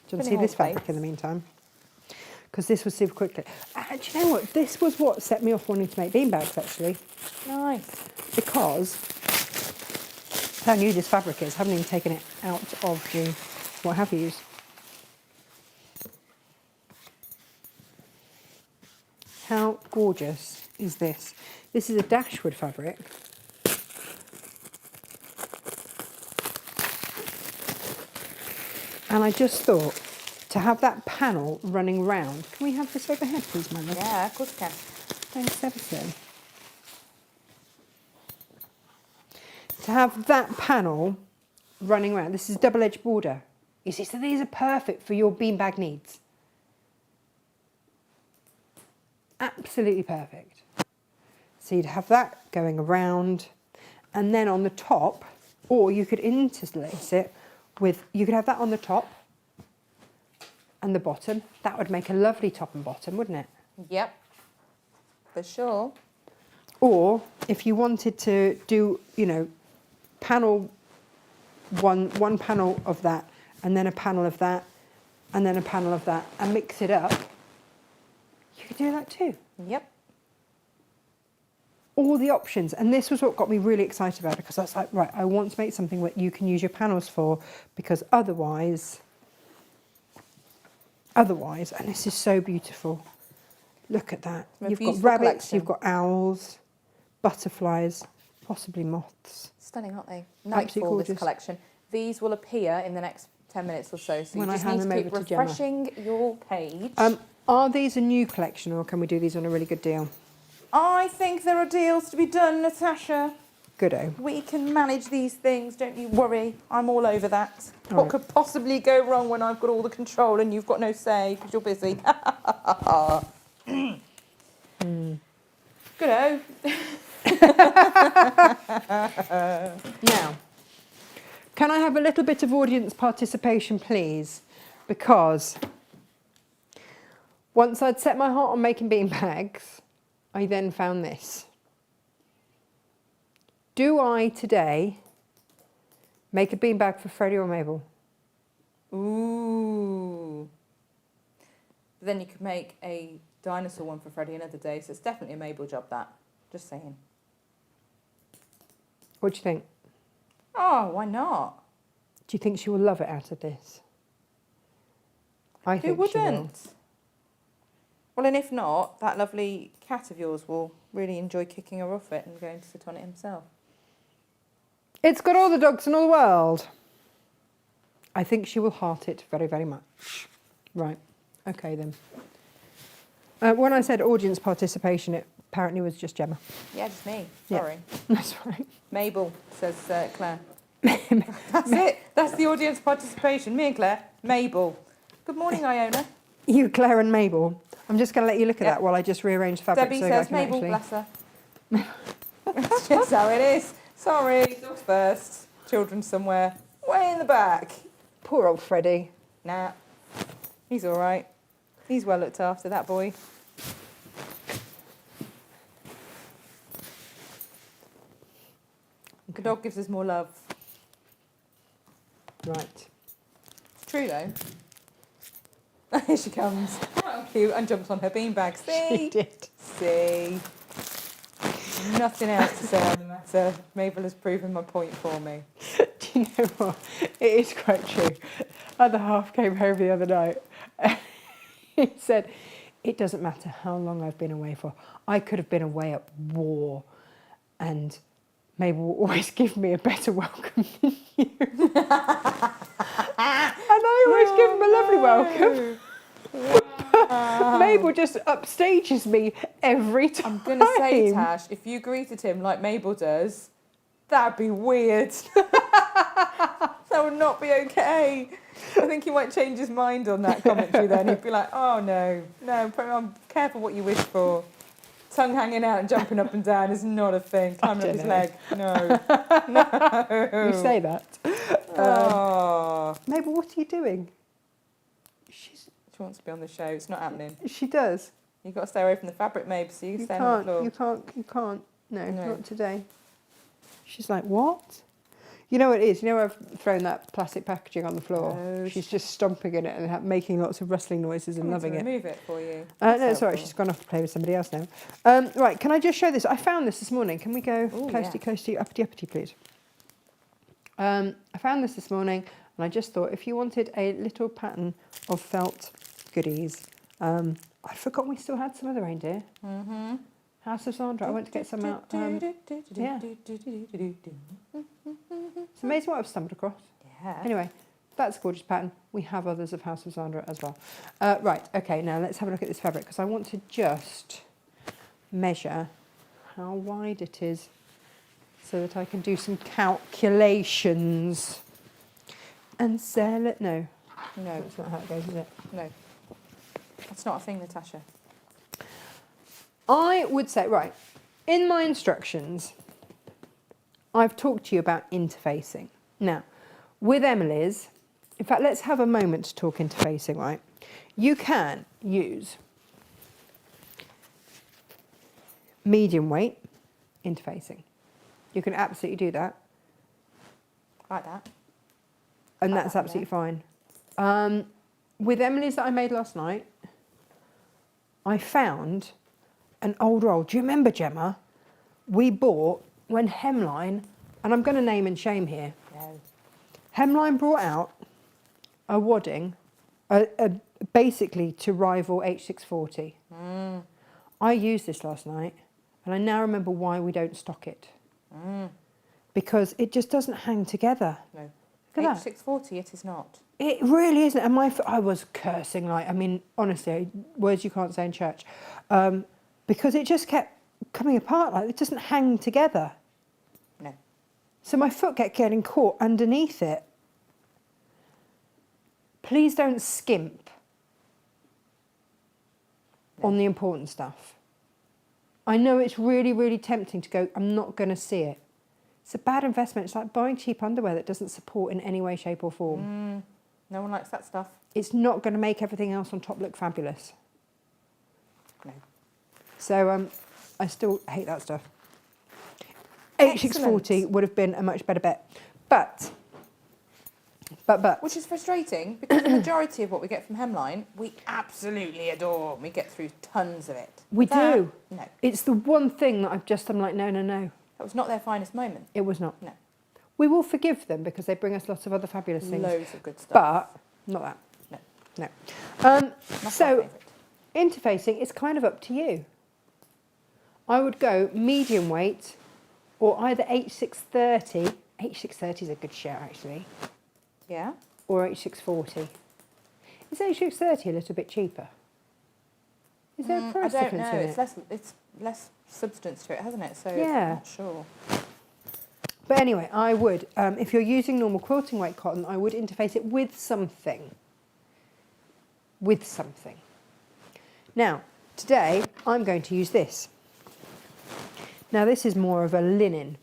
Do you want to Spinning see this all fabric plates. in the meantime? Because this was super quickly. Do you know what? This was what set me off wanting to make beanbags, actually. Nice. Because how new this fabric is. Haven't even taken it out of the what have yous. How gorgeous is this? This is a dashwood fabric. And I just thought to have that panel running round. Can we have this overhead, please, my love? Yeah, of course you can. Thanks ever so. To have that panel running around, this is double-edged border. You see, so these are perfect for your beanbag needs. Absolutely perfect. So you'd have that going around, and then on the top, or you could interlace it with, you could have that on the top and the bottom. That would make a lovely top and bottom, wouldn't it? Yep. For sure. Or if you wanted to do, you know, panel one panel of that, and then a panel of that, and then a panel of that, and mix it up, you could do that too. Yep. All the options. And this was what got me really excited about it, because I was like, right, I want to make something that you can use your panels for, because otherwise, and this is so beautiful. Look at that. A You've got beautiful rabbits, collection. you've got owls, butterflies, possibly moths. Stunning, aren't they? Absolutely Nightfall, this gorgeous. collection. These will appear in the next 10 minutes or so. So When you I just hand need to them keep over to Gemma. refreshing your page. Are these a new collection, or can we do these on a really good deal? I think there are deals to be done, Natasha. Goodo. We can manage these things, don't you worry. I'm all over that. All What right. could possibly go wrong when I've got all the control and you've got no say because you're busy? Good-o. Now, can I have a little bit of audience participation, please? Because once I'd set my heart on making beanbags, I then found this. Do I today make a beanbag for Freddie or Mabel? Ooh. But then you could make a dinosaur one for Freddie another day, so it's definitely a Mabel job, that. Just saying. What do you think? Oh, why not? Do you think she will love it out of this? I Who think she will. wouldn't? Well, and if not, that lovely cat of yours will really enjoy kicking her off it and going to sit on it himself. It's got all the dogs in all the world. I think she will heart it very, very much. Right. Okay, then. When I said audience participation, it apparently was just Gemma. Yeah, just me. Yeah. Sorry. That's right. Mabel, says Claire. That's it. That's the audience participation. Me and Claire. Mabel. Good morning, Iona. You, Claire and Mabel. I'm just going to let you look at Yep. that while I just rearrange the fabric. Debbie so I says can Mabel, actually... bless her. That's just how it is. Sorry, dogs first. Children somewhere way in the back. Poor old Freddie. Nah, he's all right. He's well looked after, that boy. The dog gives us more love. Right. It's true though. Here she comes. Cute, and jumps on her beanbag. She See? did. See? Nothing else to say on the matter. Mabel has proven my point for me. Do you know what? It is quite true. Other half came home the other night and he said, it doesn't matter how long I've been away for. I could have been away at war and Mabel will always give me a better welcome than you. And I always give him a lovely welcome. Mabel just upstages me every time. I'm going to say, Tash, if you greeted him like Mabel does, that'd be weird. That would not be okay. I think he might change his mind on that commentary then. He'd be like, oh no, I'm careful what you wish for. Tongue hanging out and jumping up and down is not a thing. Climbing up his leg. No. No. You say that. Oh. Mabel, what are you doing? She wants to be on the show. It's not happening. She does. You've got to stay away from the fabric, Mabel, so you can stay on the floor. You can't. No, No. not today. She's like, what? You know what it is? You know where I've thrown that plastic packaging on the floor? Oh, She's just stomping in it and making lots of rustling noises and loving it. Remove it for you. No, it's all right. She's gone off to play with somebody else now. Right, can I just show this? I found this morning. Can we go close to you, uppity, please? I found this morning and I just thought if you wanted a little pattern of felt goodies, I'd forgotten we still had some of the reindeer. Mm-hmm. House of Sandra. I went to get some out. Yeah. It's amazing what I've stumbled across. Yeah. Anyway, that's a gorgeous pattern. We have others of House of Sandra as well. Right, okay, now let's have a look at this fabric because I want to just measure how wide it is so that I can do some calculations and sell it. No, that's not how it goes, is it? No. That's not a thing, Natasha. I would say, right, in my instructions, I've talked to you about interfacing. Now, with Emily's, in fact, let's have a moment to talk interfacing, right? You can use medium weight interfacing. You can absolutely do that. Like that. And Like that's that, absolutely fine. With Emily's that I made last night, I found an old roll. Do you remember, Gemma? We bought when Hemline, and I'm going to name and shame here. No. Hemline brought out a wadding, basically to rival H640. Mm. I used this last night, and I now remember why we don't stock it. Mm. Because it just doesn't hang together. No. Look at that. H640, it is not. It really isn't. And I was cursing, like, I mean, honestly, words you can't say in church. Because it just kept coming apart, like it doesn't hang together. No. So my foot kept getting caught underneath it. Please don't skimp on the important stuff. I know it's really, really tempting to go, I'm not going to see it. It's a bad investment. It's like buying cheap underwear that doesn't support in any way, shape or form. No one likes that stuff. It's not going to make everything else on top look fabulous. No. So I still hate that stuff. H640 would have been a much better bet. But. Which is frustrating because the majority of what we get from Hemline, we absolutely adore. We get through tons of it. We do. No. It's the one thing that I'm like, no. That was not their finest moment. It was not. No. We will forgive them because they bring us lots of other fabulous things. Loads of good stuff. But not that. No. No. Not So my favourite. interfacing is kind of up to you. I would go medium weight or either H630. H630 is a good shout, actually. Yeah. Or H640. Is H630 a little bit cheaper? Is there a price I don't difference know. in It's less substance to it, hasn't it? So Yeah. I'm not sure. But anyway, I would, if you're using normal quilting weight cotton, I would interface it with something. With something. Now, today I'm going to use this. Now this is more of a linen,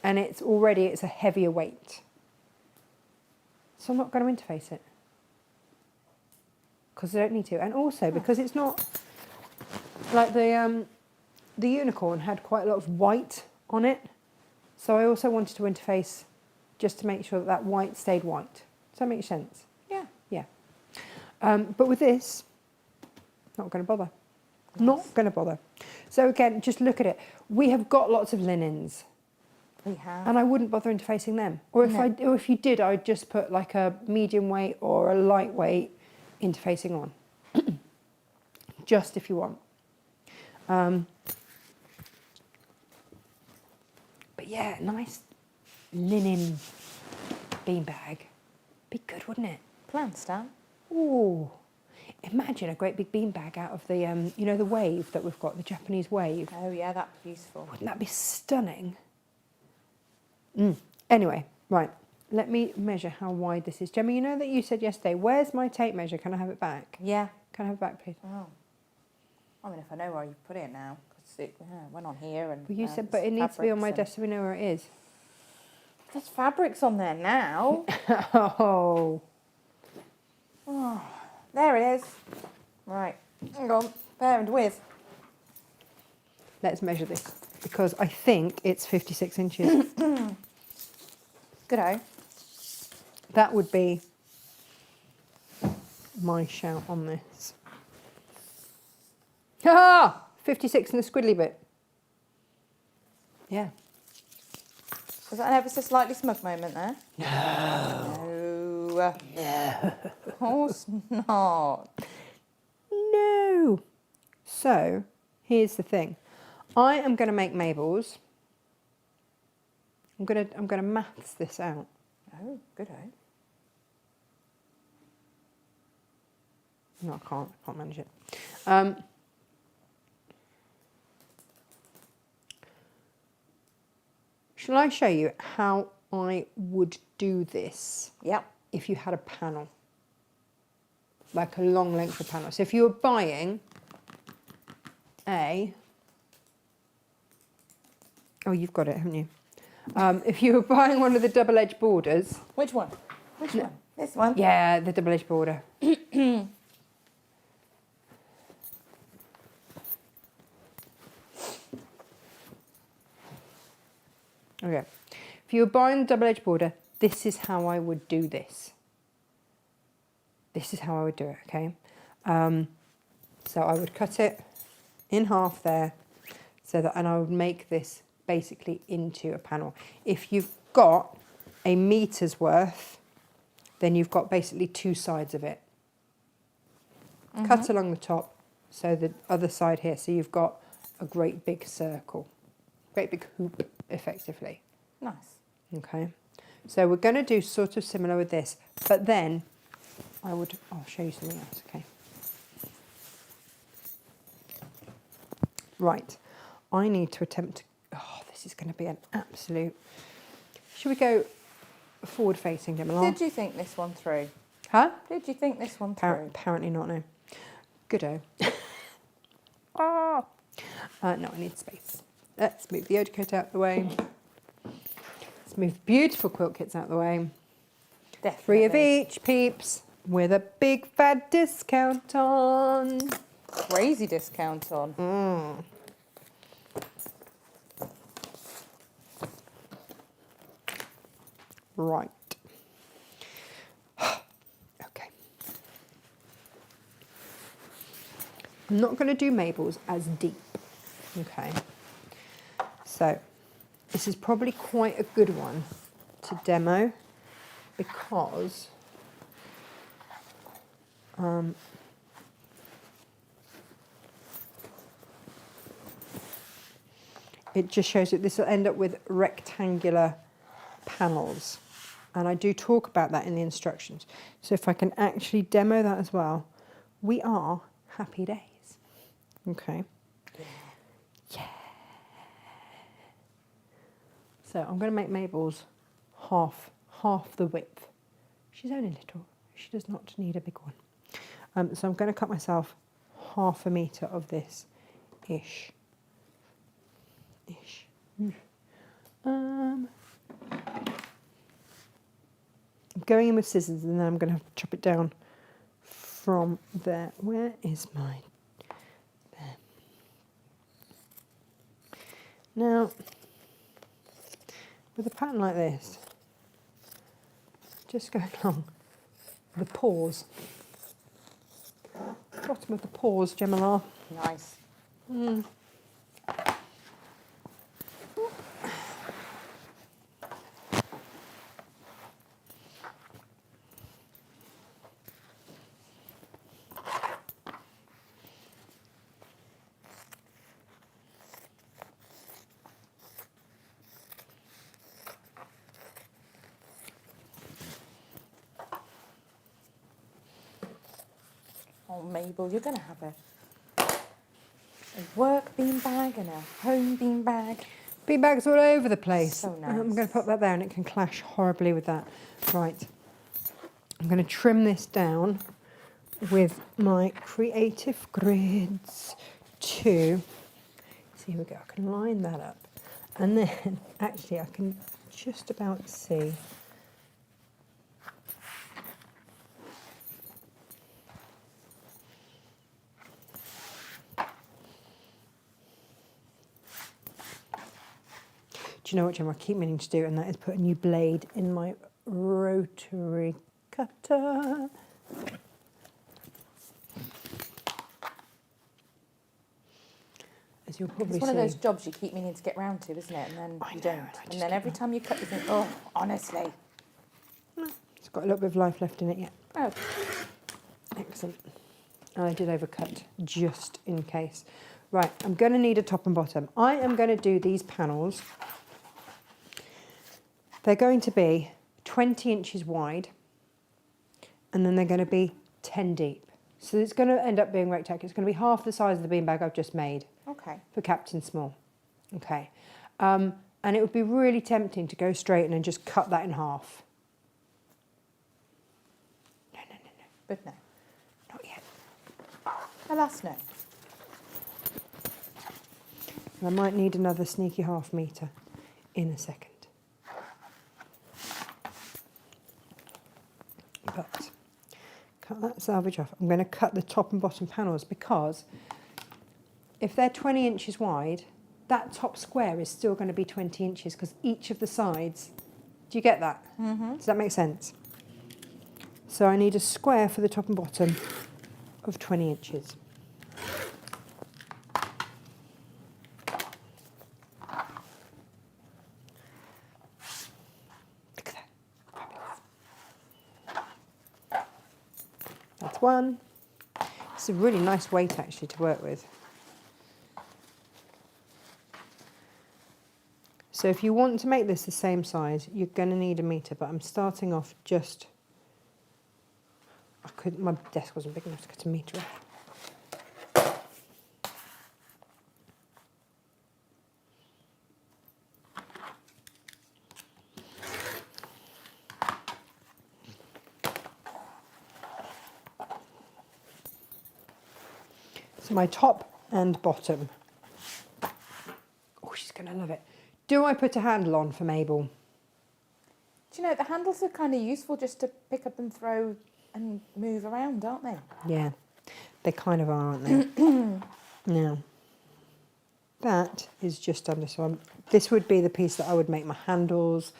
and it's a heavier weight. So I'm not going to interface it. Because I don't need to. And also because it's not, like the unicorn had quite a lot of white on it. So I also wanted to interface just to make sure that that white stayed white. Does that make sense? Yeah. Yeah. But with this, not going to bother. Not going to bother. So again, just look at it. We have got lots of linens. We have. And I wouldn't bother interfacing them. Or if you did, I'd just put like a medium weight or a lightweight interfacing on. Just if you want. But yeah, nice linen beanbag. Be good, wouldn't it? Plan, Stan. Ooh. Imagine a great big beanbag out of the, you know, the wave that we've got, the Japanese wave. Oh, yeah, that'd be useful. Wouldn't that be stunning? Anyway, right. Let me measure how wide this is. Gemma, you know that you said yesterday, where's my tape measure? Can I have it back? Yeah. Can I have it back, please? Oh. I mean, if I know where you put it now, because it went on here and. Well, you said, but it needs to be on my desk so we know where it is. There's fabrics on there now. Oh. Oh, there it is. Right. Hang on. Bear and width. Let's measure this because I think it's 56 inches. Good-o. That would be my shout on this. Ah! 56 in the squiddly bit. Yeah. Was that an ever so slightly smug moment there? No. No. No. Of course not. No. So, here's the thing. I am going to make Mabel's. I'm gonna maths this out. Oh, good-o. No, I can't manage it. Shall I show you how I would do this Yep. if you had a panel? Like a long length of panel. So if you were buying a... Oh, you've got it, haven't you? If you were buying one of the double-edged borders... Which one? Which one? This one? Yeah, the double-edged border. Okay. If you were buying the double-edged border, this is how I would do this. This is how I would do it, okay? So I would cut it in half there, and I would make this basically into a panel. If you've got a meter's worth, then you've got basically two sides of it. Cut along the top, so the other side here, so you've got a great big circle, great big hoop, effectively. Nice. Okay, so we're going to do sort of similar with this, but then I'll show you something else, okay? Right, I need to attempt to, this is going to be an absolute, should we go forward facing, Gemma? Did you think this one through? Huh? Did you think this one through? Apparently not, no. Good-o. No, I need space. Let's move the Odecoat out the way. Let's move the beautiful quilt kits out the way. Definitely. 3 of each, peeps, with a big fat discount on. Crazy discount on. Right. Okay. I'm not going to do Mabel's as deep. Okay. So, this is probably quite a good one to demo because it just shows that this will end up with rectangular panels. And I do talk about that in the instructions. So if I can actually demo that as well, we are happy days. Okay. Yeah. So I'm going to make Mabel's half the width. She's only little. She does not need a big one. So I'm going to cut myself half a metre of this ish. I'm going in with scissors and then I'm going to have to chop it down from there. Where is mine? There. Now, with a pattern like this, just going along the paws, bottom of the paws, Gemma. Nice. Oh, Mabel, you're going to have a work beanbag and a home beanbag. Beanbags all over the place. So nice. I'm going to put that there and it can clash horribly with that. Right. I'm going to trim this down with my creative grids too. So here we go. I can line that up. And then actually I can just about see. Do you know what, Gemma? I keep meaning to do, and that is put a new blade in my rotary cutter. As you'll probably It's one see. of those jobs you keep meaning to get round to, isn't it? And then I you know, don't. and I just And then every keep time you cut, you think, oh, honestly. It's got a little bit of life left in it yet. Oh, Excellent. I did overcut just in case. Right, I'm going to need a top and bottom. I am going to do these panels. They're going to be 20 inches wide, and then they're going to be 10 deep. So it's going to end up being rectangular. It's going to be half the size of the beanbag I've just made okay. for Captain Small. Okay. And it would be really tempting to go straight and then just cut that in half. No. But no. Not yet. Alas, no. I might need another sneaky half metre in a second. But cut that salvage off. I'm going to cut the top and bottom panels because if they're 20 inches wide, that top square is still going to be 20 inches because each of the sides, do you get that? Mm-hmm. Does that make sense? So I need a square for the top and bottom of 20 inches. Look at that. Fabulous. That's one. It's a really nice weight actually to work with. So if you want to make this the same size, you're going to need a metre, but I'm starting off just... my desk wasn't big enough to cut a metre off. So my top and bottom. Oh, she's going to love it. Do I put a handle on for Mabel? Do you know, the handles are kind of useful just to pick up and throw and move around, aren't they? Yeah, they kind of are, aren't they? Now, that is just under, so this would be the piece that I would make my handles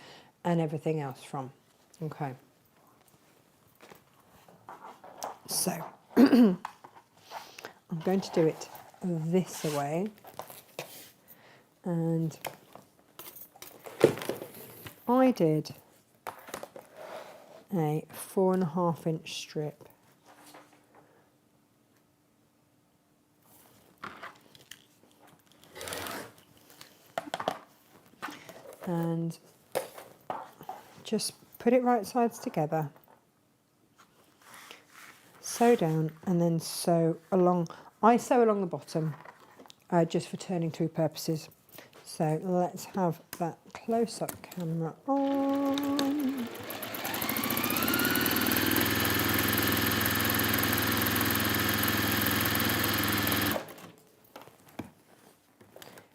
and everything else from. Okay. So, I'm going to do it this way. And I did a 4.5 inch strip. And just put it right sides together, sew down, and then sew along. I sew along the bottom just for turning through purposes. So let's have that close-up camera on.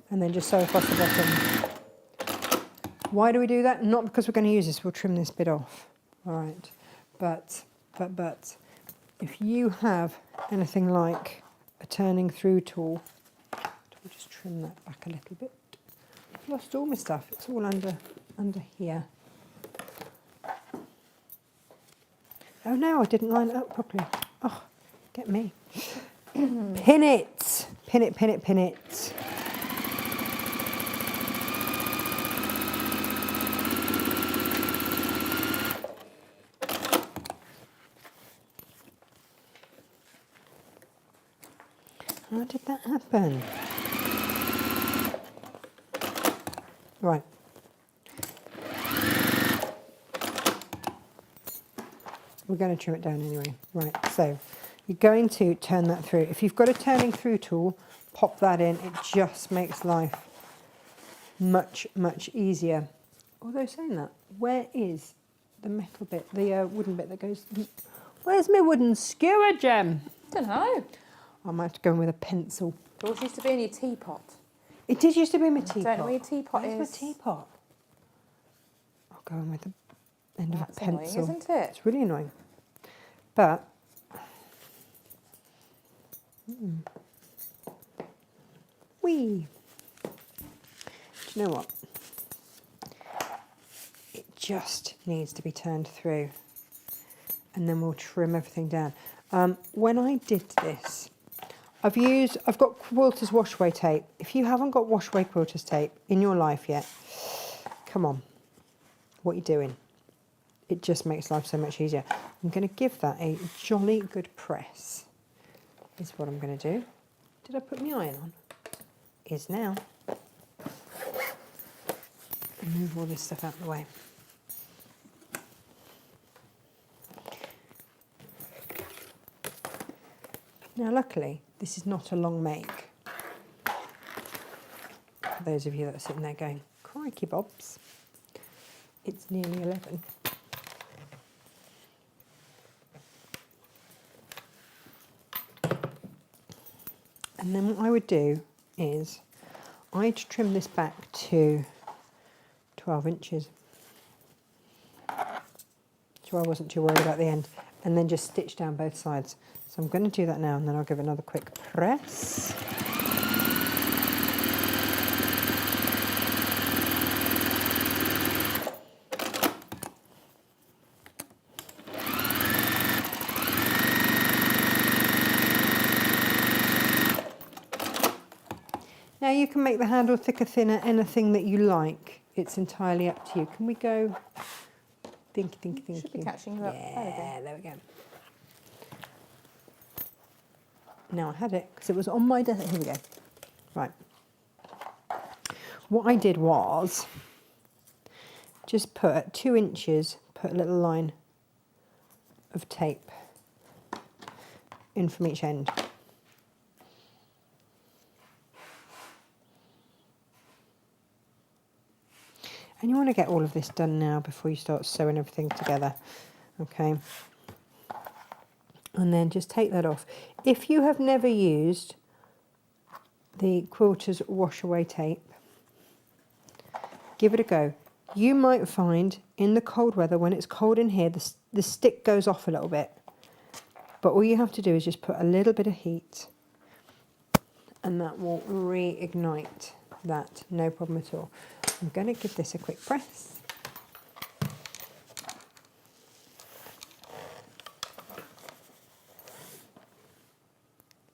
And then just sew across the bottom. Why do we do that? Not because we're going to use this, we'll trim this bit off. All right, but if you have anything like a turning through tool, we'll just trim that back a little bit. I've lost all my stuff, it's all under under here. Oh no, I didn't line it up properly. Oh, get me. Pin it. Pin it, pin it, pin it. How did that happen? Right. We're going to trim it down anyway. Right, so you're going to turn that through. If you've got a turning through tool, pop that in. It just makes life much, much easier. Although saying that, where is the metal bit, the wooden bit that goes... Where's my wooden skewer, Gem? Don't know. I might have to go in with a pencil. Yours used to be in your teapot. It did used to be my teapot. Don't know where your teapot Where's is. my teapot? I'll go in with the end of a That's annoying, pencil. isn't it? It's really annoying. But... Whee! Do you know what? It just needs to be turned through. And then we'll trim everything down. When I did this, I've got quilters wash-away tape. If you haven't got wash-away quilters tape in your life yet, come on, what are you doing? It just makes life so much easier. I'm going to give that a jolly good press, is what I'm going to do. Did I put my iron on? Is now. Move all this stuff out of the way. Now, luckily, this is not a long make. For those of you that are sitting there going, crikey bobs, it's nearly 11. And then what I would do is I'd trim this back to 12 inches. So I wasn't too worried about the end. And then just stitch down both sides. So I'm going to do that now, and then I'll give another quick press. Now you can make the handle thicker, thinner, anything that you like. It's entirely up to you. Can we go? Think. Should be catching you up. Yeah, there we go. Now I had it because it was on my desk. Here we go. Right. What I did was just put at 2 inches, put a little line of tape in from each end. And you want to get all of this done now before you start sewing everything together. Okay. And then just take that off. If you have never used the quilters wash away tape, give it a go. You might find in the cold weather, when it's cold in here, the stick goes off a little bit. But all you have to do is just put a little bit of heat and that will reignite that, no problem at all. I'm going to give this a quick press.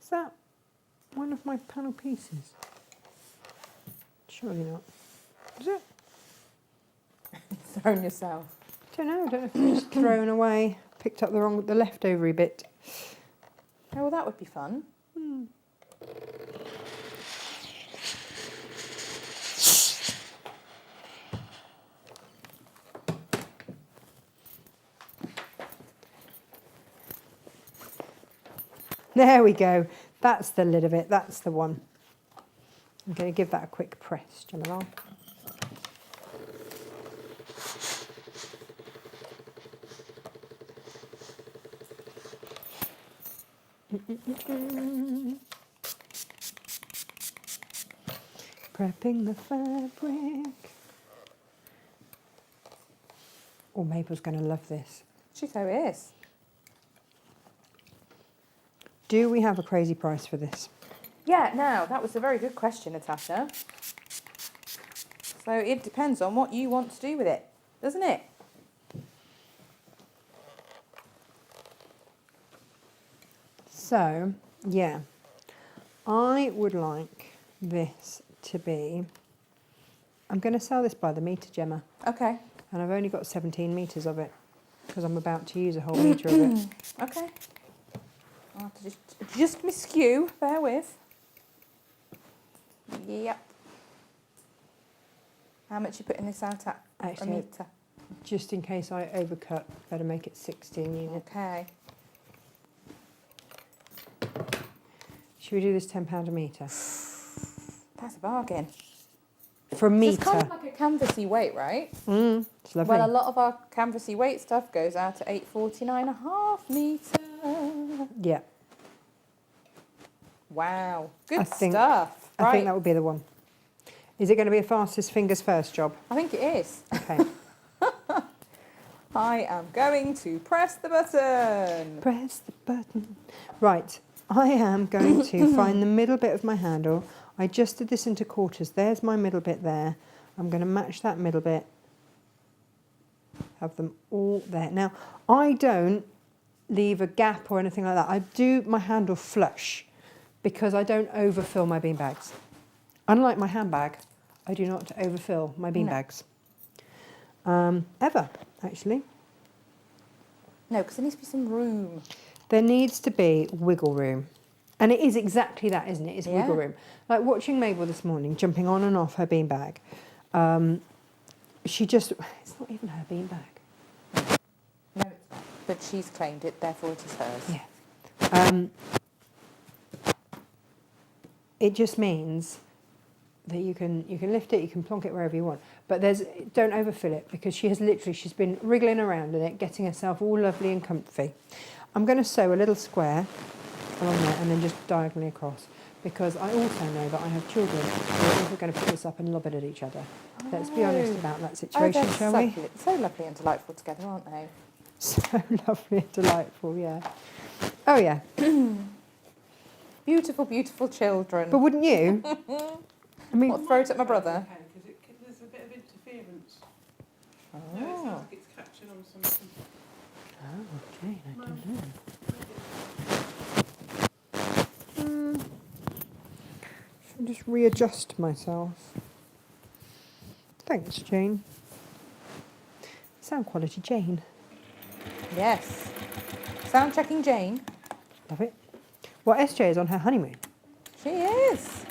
Is that one of my panel pieces? Surely not. Is it? Thrown yourself. Don't know if it's just thrown away, picked up the leftovery bit. Oh, well, that would be fun. There we go. That's the lid of it. That's the one. I'm going to give that a quick press, Gemma. Prepping the fabric. Oh, Mabel's going to love this. She so is. Do we have a crazy price for this? Yeah, now, that was a very good question, Natasha. So it depends on what you want to do with it, doesn't it? So, yeah, I would like this to be, I'm going to sell this by the metre, Gemma, Okay. and I've only got 17 metres of it because I'm about to use a whole metre of it. Okay. I'll have to just adjust my skew, bear with. Yep. How much you putting this out at? Actually, a metre? just in case I overcut, better make it 16 units. Okay. Should we do this £10 a metre? That's a bargain. For a It's metre? kind of like a canvassy weight, right? It's lovely. Well, a lot of our canvassy weight stuff goes out at 849.5 metre. Yeah, Wow. Good I think- stuff. I Right. think that would be the one. Is it going to be a fastest fingers first job? I think it is. Okay. I am going to press the button. Press the button. Right, I am going to find the middle bit of my handle. I just did this into quarters. There's my middle bit there. I'm going to match that middle bit. Have them all there. Now, I don't leave a gap or anything like that. I do my handle flush because I don't overfill my bean bags. Unlike my handbag, I do not overfill my bean No. bags. Ever, actually. No, because there needs to be some room. There needs to be wiggle room. And it is exactly that, isn't it? It's Yeah. wiggle room. Like watching Mabel this morning, jumping on and off her beanbag. She just, it's not even her beanbag. No, it's not. But she's claimed it, therefore it is hers. Yeah. It just means that you can lift it, you can plonk it wherever you want. But don't overfill it because she's been wriggling around in it, getting herself all lovely and comfy. I'm going to sew a little square along there and then just diagonally across because I also know that I have children who are also going to put this up and lob it at each other. Let's be honest about that situation, they're shall we? so lovely and delightful together, aren't they? So lovely and delightful, yeah. Oh yeah, Beautiful, beautiful children. but wouldn't you? I mean, What, throw it at my brother? Because there's a bit of interference. Oh. No, it sounds like it's catching on something. oh, Jane, I don't know. I'll just readjust myself. Thanks, Jane. Sound quality, Jane. Yes. Sound checking Jane. Love it. Well, SJ is on her honeymoon. She is.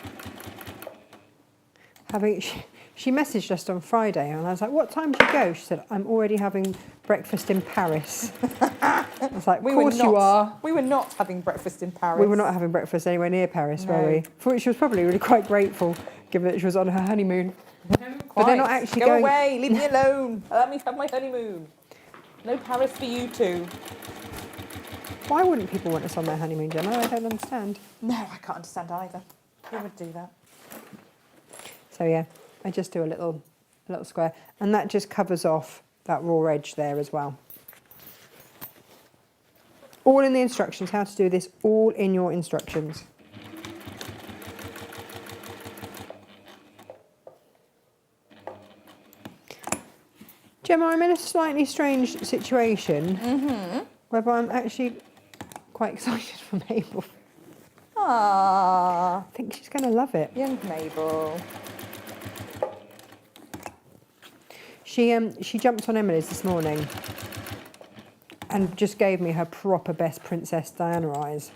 She messaged us on Friday and I was like, what time did you go? She said, I'm already having breakfast in Paris. I was like, of course you are. We were not having breakfast in Paris. We were not having breakfast anywhere near Paris, were No. we? For which she was probably really quite grateful, given that she was on her honeymoon. But they're not actually Go going... away, leave me alone. Let me have my honeymoon. No Paris for you two. Why wouldn't people want us on their honeymoon, Gemma? I don't understand. No, I can't understand either. Who would do that? So yeah, I just do a little square. And that just covers off that raw edge there as well. All in the instructions, how to do this, all in your instructions. Gemma, I'm in a slightly strange situation whereby I'm actually quite excited for Mabel. Ah, I think she's going to love it. young Mabel. She jumped on Emily's this morning and just gave me her proper best Princess Diana eyes.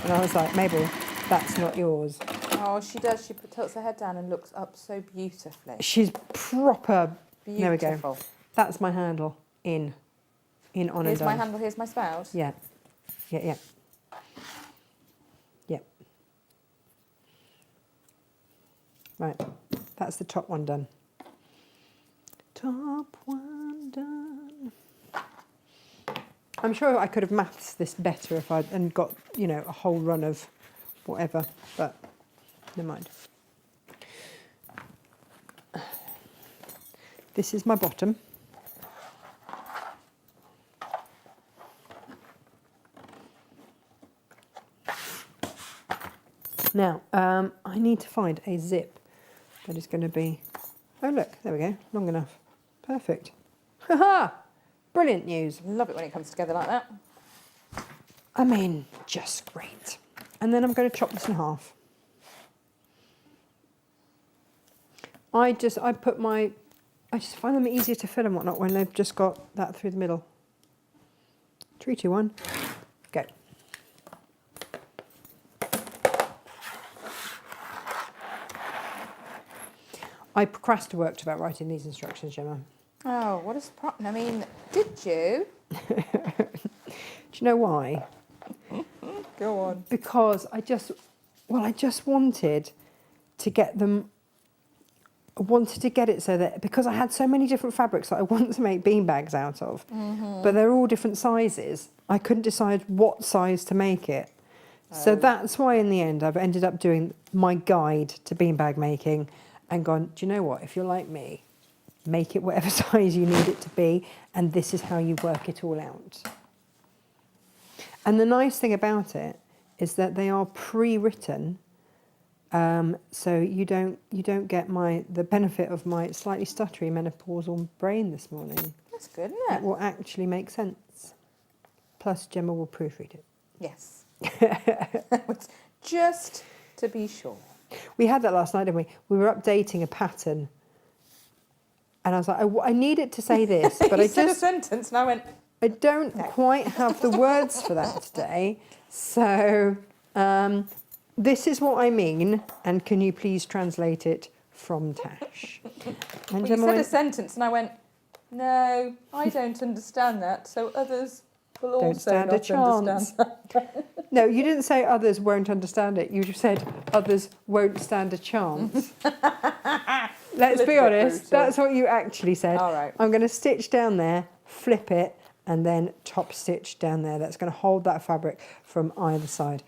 And I was like, Mabel, that's not yours. Oh, she does. She tilts her head down and looks up so beautifully. She's proper. Beautiful. There we go. That's my handle. In on and Here's done. my handle, here's my spout. Yeah. Yeah. Right. That's the top one done. Top one done. I'm sure I could have maths this better if I'd and got, a whole run of whatever, but never mind. This is my bottom. Now, I need to find a zip that is going to be Oh, look, there we go. Long enough. Perfect. Ha-ha! Brilliant news. Love it when it comes together like that. I mean, just great. And then I'm going to chop this in half. I just find them easier to fill and whatnot when they've just got that through the middle. 3, 2, 1, go. I procrastinated about writing these instructions, Gemma. Oh, what a surprise. I mean, did you? Do you know why? Go on. Because I just wanted to get them. I wanted to get it so that, because I had so many different fabrics that I want to make beanbags out of, but they're all different sizes, I couldn't decide what size to make it. So that's why in the end I've ended up doing my guide to beanbag making and gone, do you know what, if you're like me, make it whatever size you need it to be, and this is how you work it all out. And the nice thing about it is that they are pre-written, so you don't get the benefit of my slightly stuttery menopausal brain this morning. That's good, It isn't it? will actually make sense. Plus, Gemma will proofread it. Yes. Just to be sure. We had that last night, didn't we? We were updating a pattern, and I was like, I need it to say this, but You I said a just sentence and I went, I don't quite have the words for that today. So this is what I mean, and can you please translate it from Tash? And well, you Gemma said a went, sentence and I went, no, I don't understand that, so others will Don't also stand a not chance. understand that. no, you didn't say others won't understand it. You just said others won't stand a chance. Let's be Little bit honest, brutal. that's what you actually said. All right. I'm going to stitch down there, flip it, and then top stitch down there. That's going to hold that fabric from either side.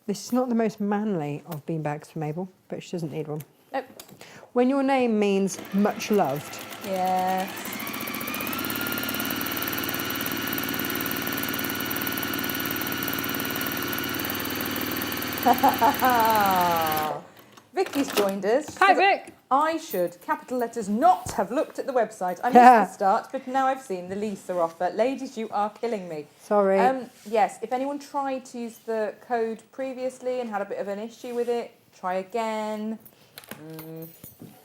This is not the most manly of beanbags for Mabel, but she doesn't need one. Nope. When your name means much loved, Yes. Vicky's joined us. She Hi, said Vic. I should, capital letters, not have looked at the website. I missed Yeah. the start, but now I've seen the Lisa offer. Ladies, you are killing me. Sorry. Yes, if anyone tried to use the code previously and had a bit of an issue with it, try again.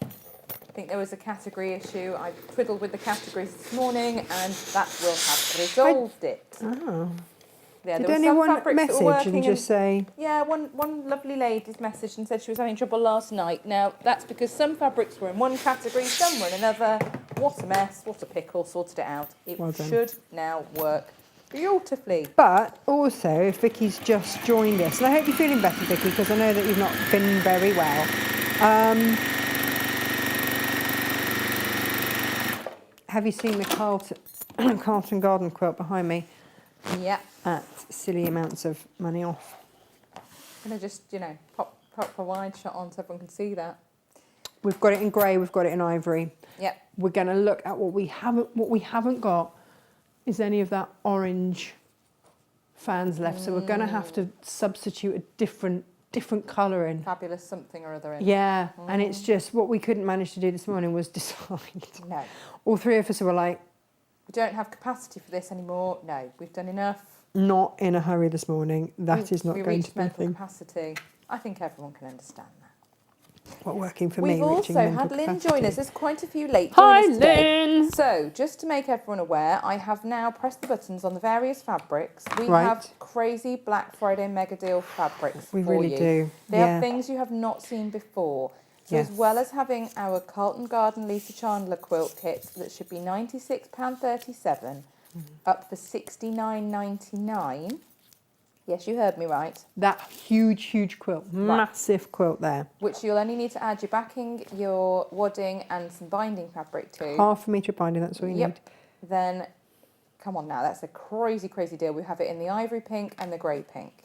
I think there was a category issue. I twiddled with the categories this morning and that will have resolved it. Oh. Yeah, Did there were some anyone fabrics that were message working and just say, yeah, one lovely lady's messaged and said she was having trouble last night. Now, that's because some fabrics were in one category, some were in another. What a mess, what a pickle, sorted it out. It Well done. should now work beautifully. but also if Vicky's just joined us, and I hope you're feeling better, Vicky, because I know that you've not been very well. Have you seen the Carlton Garden quilt behind me Yeah. at silly amounts of money off? I'm going to just, pop a wide shot on so everyone can see that. We've got it in grey, we've got it in ivory. Yep. We're going to look at what we haven't got is any of that orange fans left. So we're going to have to substitute a different colour in. Fabulous something or other in. Yeah, and it's just what we couldn't manage to do this morning was decide. No. All three of us were like, We don't have capacity for this anymore. No, we've done enough. not in a hurry this morning. That is not we going reached to be a mental thing. capacity. I think everyone can understand that. What working for We've me, also reaching mental had Lynn capacity. join us. There's quite a few late Hi, joiners today. Lynn. So, just to make everyone aware, I have now pressed the buttons on the various fabrics. We Right. have crazy Black Friday mega deal fabrics We for really you. do. They Yeah. have things you have not seen before. So Yes. as well as having our Carlton Garden Lisa Chandler quilt kits that should be £96.37 up for £69.99. Yes, you heard me right. That huge quilt, massive quilt there. Which you'll only need to add your backing, your wadding and some binding fabric to. Half a metre binding, that's all you need. Then, come on now, that's a crazy deal. We have it in the ivory pink and the grey pink.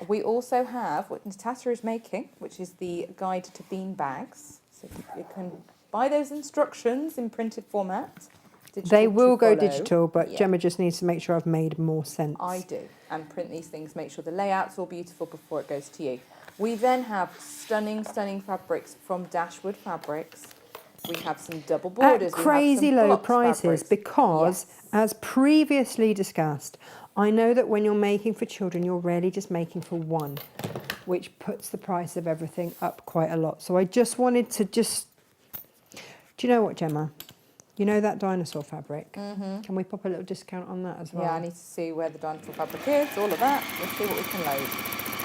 We also have what Natasha is making, which is the guide to bean bags. So you can buy those instructions in printed format. They digital will to go follow. digital, but Yeah. Gemma just needs to make sure I've made more sense. I do, and print these things, make sure the layout's all beautiful before it goes to you. We then have stunning fabrics from Dashwood Fabrics. We have some double borders. At crazy low blocked prices fabrics. because, Yes. as previously discussed, I know that when you're making for children, you're really just making for one, which puts the price of everything up quite a lot. So I just wanted to do you know what, Gemma? You know that dinosaur fabric? Mm-hmm. Can we pop a little discount on that as well? Yeah, I need to see where the dinosaur fabric is, all of that. Let's see what we can load.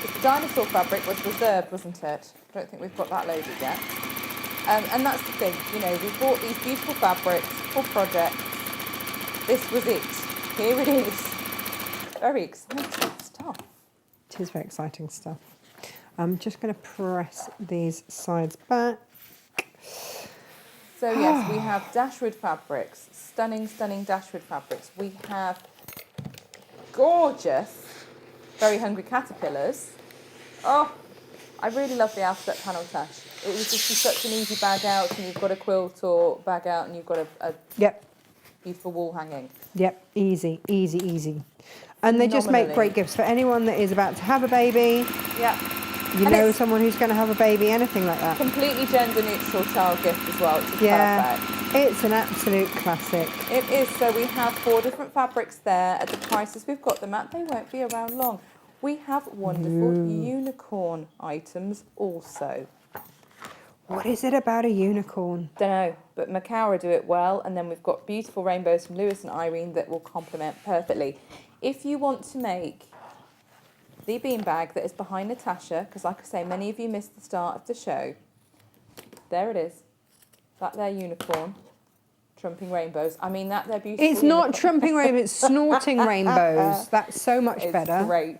Because the dinosaur fabric was reserved, wasn't it? I don't think we've got that loaded yet. And that's the thing, you know, we bought these beautiful fabrics for projects. This was it. Here it is. Very exciting stuff. It is very exciting stuff. I'm just going to press these sides back. So yes, we have dashwood fabrics, stunning, stunning dashwood fabrics. We have gorgeous, very hungry caterpillars. Oh, I really love the alphabet panel, Tash. It was just such an easy bag out, and you've got a quilt or bag out, and you've got a Yep, beautiful wall hanging. yep, easy, easy, easy. And they just make Phenomenally. great gifts for anyone that is about to have a baby. Yeah. You And know it's- someone who's going to have a baby, anything like that. Completely gender neutral child gift as well, which is Yeah. perfect. It's an absolute classic. It is. So we have 4 different fabrics there at the prices we've got them at. They won't be around long. We have wonderful unicorn items also. What is it about a unicorn? Don't know, but Macaura do it well, and then we've got beautiful rainbows from Lewis and Irene that will complement perfectly. If you want to make the beanbag that is behind Natasha, because like I say, many of you missed the start of the show. There it is. That there unicorn, trumping rainbows. I mean, that they're beautiful. It's not unicorn. trumping rainbows, it's snorting rainbows. That's so much It's better. great.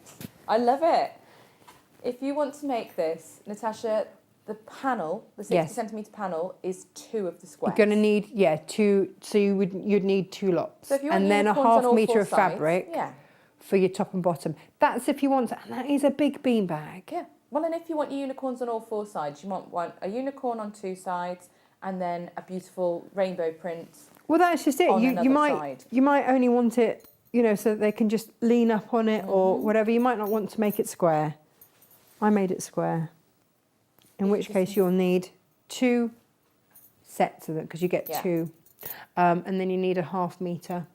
I love it. If you want to make this, Natasha, the panel, the 60 Yes. centimetre panel, is 2 of the squares. You're going to need, 2, so you'd need 2 lots. So if you want And then a unicorns on half all metre 4 of sides, fabric Yeah. for your top and bottom. That's if you want to, and that is a big beanbag. Yeah. Well, and if you want unicorns on all 4 sides, you want a unicorn on 2 sides and then a beautiful rainbow print. Well, that's just it. On You another might side. you might only want it, so that they can just lean up on it or Mm-hmm. whatever. You might not want to make it square. I made it square. In which case you'll need 2 sets of them because you get Yeah. 2, and then you need a half metre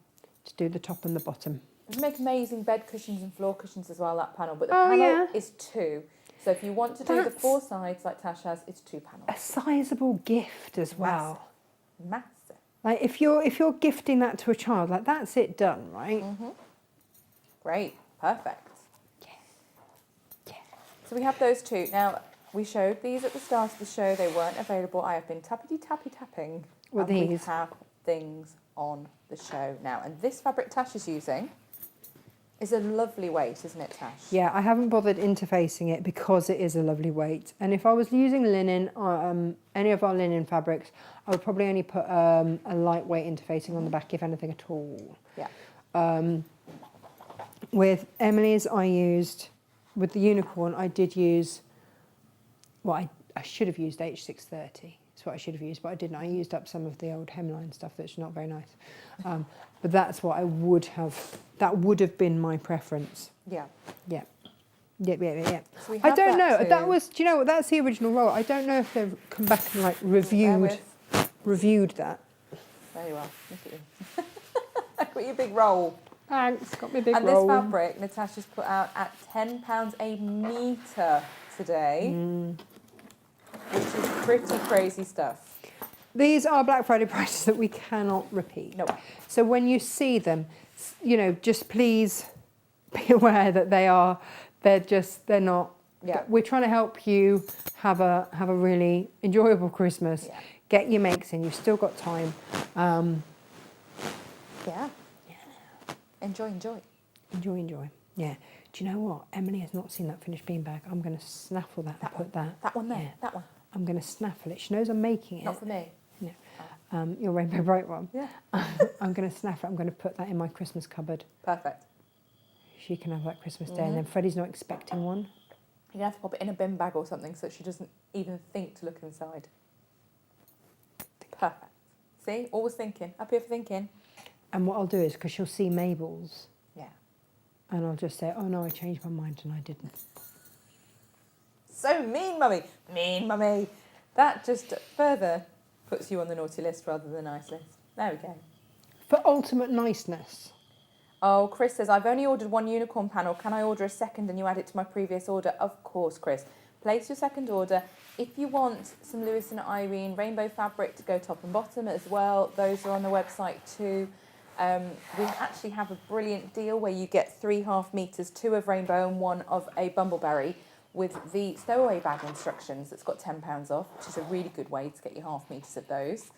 to do the top and the bottom. You make amazing bed cushions and floor cushions as well, that panel. But the Oh, panel yeah. is 2. So if you want to do the That's- 4 sides like Tash has, it's 2 panels. A sizable gift as well. Massive. Like if you're gifting that to a child, like that's it done, right? Mm-hmm. Great. Perfect. Yeah. So we have those 2. Now, we showed these at the start of the show. They weren't available. I have been tapping. With and we these. have things on the show now. And this fabric Tash is using is a lovely weight, isn't it, Tash? Yeah, I haven't bothered interfacing it because it is a lovely weight. And if I was using linen, any of our linen fabrics, I would probably only put a lightweight interfacing on the back, if anything at all. Yeah. With Emily's, with the unicorn, I did use, I should have used H630. That's what I should have used, but I didn't. I used up some of the old hemline stuff that's not very nice. But that's what that would have been my preference. Yeah. Yeah. Yeah. So we I have don't know. too. That was, do you know what? That's the original roll. I don't know if they've come back and Bear reviewed that. There you are. Look at you. Look at your big roll. Thanks. Got me a big And roll. this fabric, Natasha's put out at £10 a metre today, which is pretty crazy stuff. These are Black Friday prices that we cannot repeat. No. So when you see them, just please be aware that they're not. Yeah. We're trying to help you have a really enjoyable Christmas. Yeah. Get your makes in. You've still got time. Yeah. Enjoy. Enjoy. Yeah. Do you know what? Emily has not seen that finished beanbag. I'm going to snaffle that and put that. That one there. Yeah. That one. I'm going to snaffle it. She knows I'm making it. Not for me. No. Your rainbow bright one. Yeah. I'm going to snaffle it. I'm going to put that in my Christmas cupboard. Perfect. She can have that Christmas day, and then Freddie's not expecting one. You're going to have to pop it in a bin bag or something so she doesn't even think to look inside. Perfect. See? Always thinking. Up here for thinking. And what I'll do is, because she'll see Mabel's, Yeah. and I'll just say, oh no, I changed my mind and I didn't. So mean, Mummy. Mean, Mummy. That just further Puts you on the naughty list rather than the nice list. There we go. For ultimate niceness. Oh, Chris says, I've only ordered one unicorn panel. Can I order a second and you add it to my previous order? Of course, Chris. Place your second order. If you want some Lewis and Irene rainbow fabric to go top and bottom as well, those are on the website too. We actually have a brilliant deal where you get 3 half meters, 2 of rainbow and 1 of a bumbleberry with the stowaway bag instructions that's got £10 off, which is a really good way to get your half meters of those.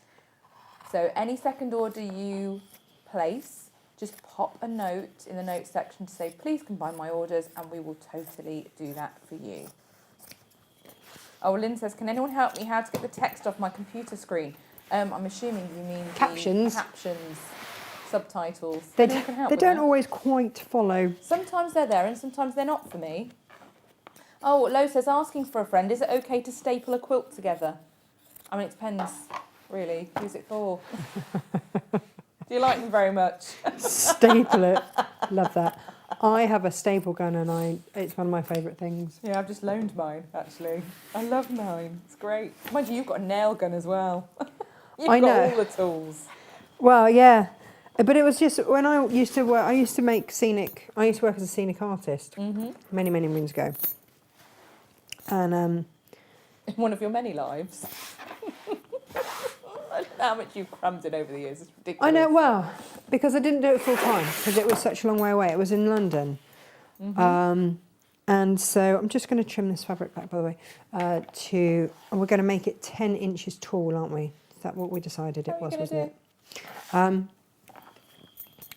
So any second order you place, just pop a note in the notes section to say, please combine my orders, and we will totally do that for you. Oh, Lynn says, can anyone help me how to get the text off my computer screen? I'm assuming you mean Captions. The captions, subtitles. They Anyone can help with don't that? always quite follow. Sometimes they're there and sometimes they're not for me. Oh, Lo says, asking for a friend, is it okay to staple a quilt together? I mean, it depends, really. Who's it for? Do you like them very much? Staple it. Love that. I have a staple gun and it's one of my favourite things. Yeah, I've just loaned mine, actually. I love mine. It's great. Mind you, you've got a nail gun as well. You've I got know. all the tools. Well, yeah. But it was just when I used to work, I used to work as a scenic artist many, many moons ago. And In one of your many lives. How much you've crammed in over the years. It's ridiculous. I know, well, because I didn't do it full time because it was such a long way away. It was in London. And so I'm just going to trim this fabric back, by the way, and we're going to make it 10 inches tall, aren't we? Is that what we decided it was, wasn't it?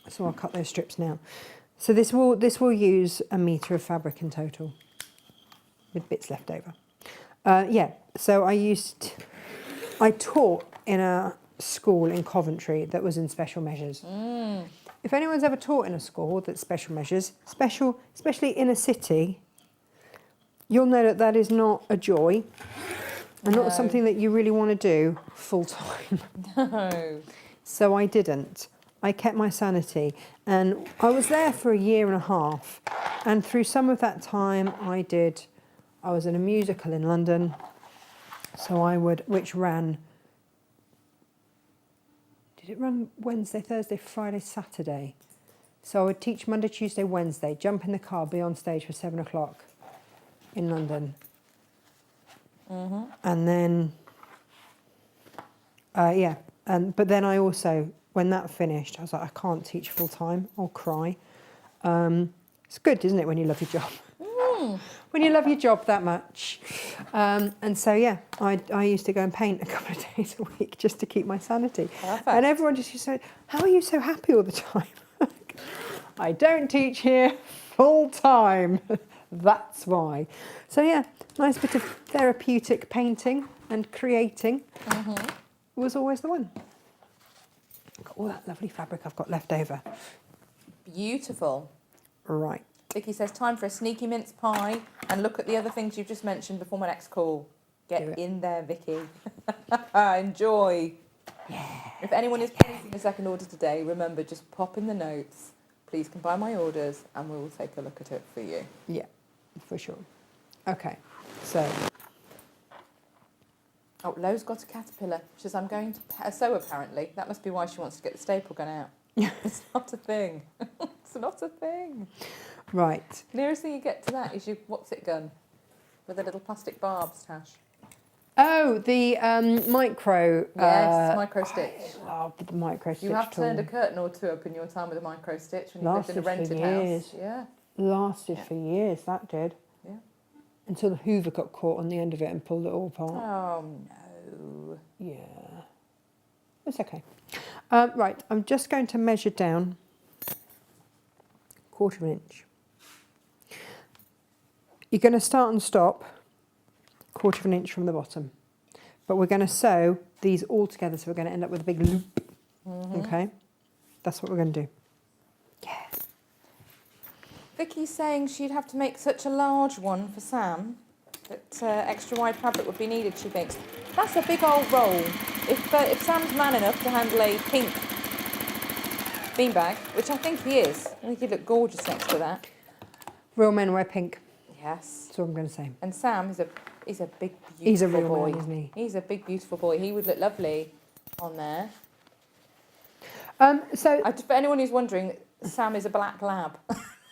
So I'll cut those strips now. So this will use 1 metre of fabric in total, with bits left over. Yeah, so I taught in a school in Coventry that was in special measures. If anyone's ever taught in a school that's special measures, especially in a city, you'll know that that is not a joy and not something that you really want to do full time. No. So I didn't. I kept my sanity, and I was there for 1.5 years, and through some of that time I was in a musical in London, which ran, did it run Wednesday, Thursday, Friday, Saturday? So I would teach Monday, Tuesday, Wednesday, jump in the car, be on stage for 7 o'clock in London. And then, but then I also, when that finished, I was like, I can't teach full time, I'll cry. It's good, isn't it, when you love your job? When you love your job that much. And so, yeah, I used to go and paint a couple of days a week just to keep my sanity. Perfect. And everyone just used to say, how are you so happy all the time? I don't teach here full time. That's why. So, yeah, nice bit of therapeutic painting and creating was always the one. Got all that lovely fabric I've got left over. Beautiful. Right. Vicky says, time for a sneaky mince pie, and look at the other things you've just mentioned before my next call. Get in there, Vicky. Enjoy. Yeah. If anyone is placing a second order today, remember, just pop in the notes. Please combine my orders, and we will take a look at it for you. Yeah, for sure. Okay, so. Oh, Lo's got a caterpillar. She says, I'm going to sew, apparently. That must be why she wants to get the staple gun out. It's not a thing. It's not a thing. Right. Nearest thing you get to that is your what's-it gun with the little plastic barbs, Tash. Oh, the micro. Yes, micro stitch. I love the micro stitch. You have tool. turned a curtain or two up in your time with a micro stitch when you lived in a Lasted for rented years. house. Yeah. Lasted for years, that did. Yeah. Until the Hoover got caught on the end of it and pulled it all apart. Oh no. Yeah. It's okay. Right, I'm just going to measure down 1/4 inch. You're going to start and stop 1/4 inch from the bottom. But we're going to sew these all together, so we're going to end up with a big loop. Okay? That's what we're going to do. Yeah. Vicky's saying she'd have to make such a large one for Sam that extra wide fabric would be needed, she thinks. That's a big old roll. If Sam's man enough to handle a pink beanbag, which I think he is, I think he'd look gorgeous next to that. Real men wear pink. Yes. That's all I'm going to say. And Sam is a He's a big, beautiful He's a real boy. man, isn't he? He's a big, beautiful boy. He would look lovely on there. So For anyone who's wondering, Sam is a black lab.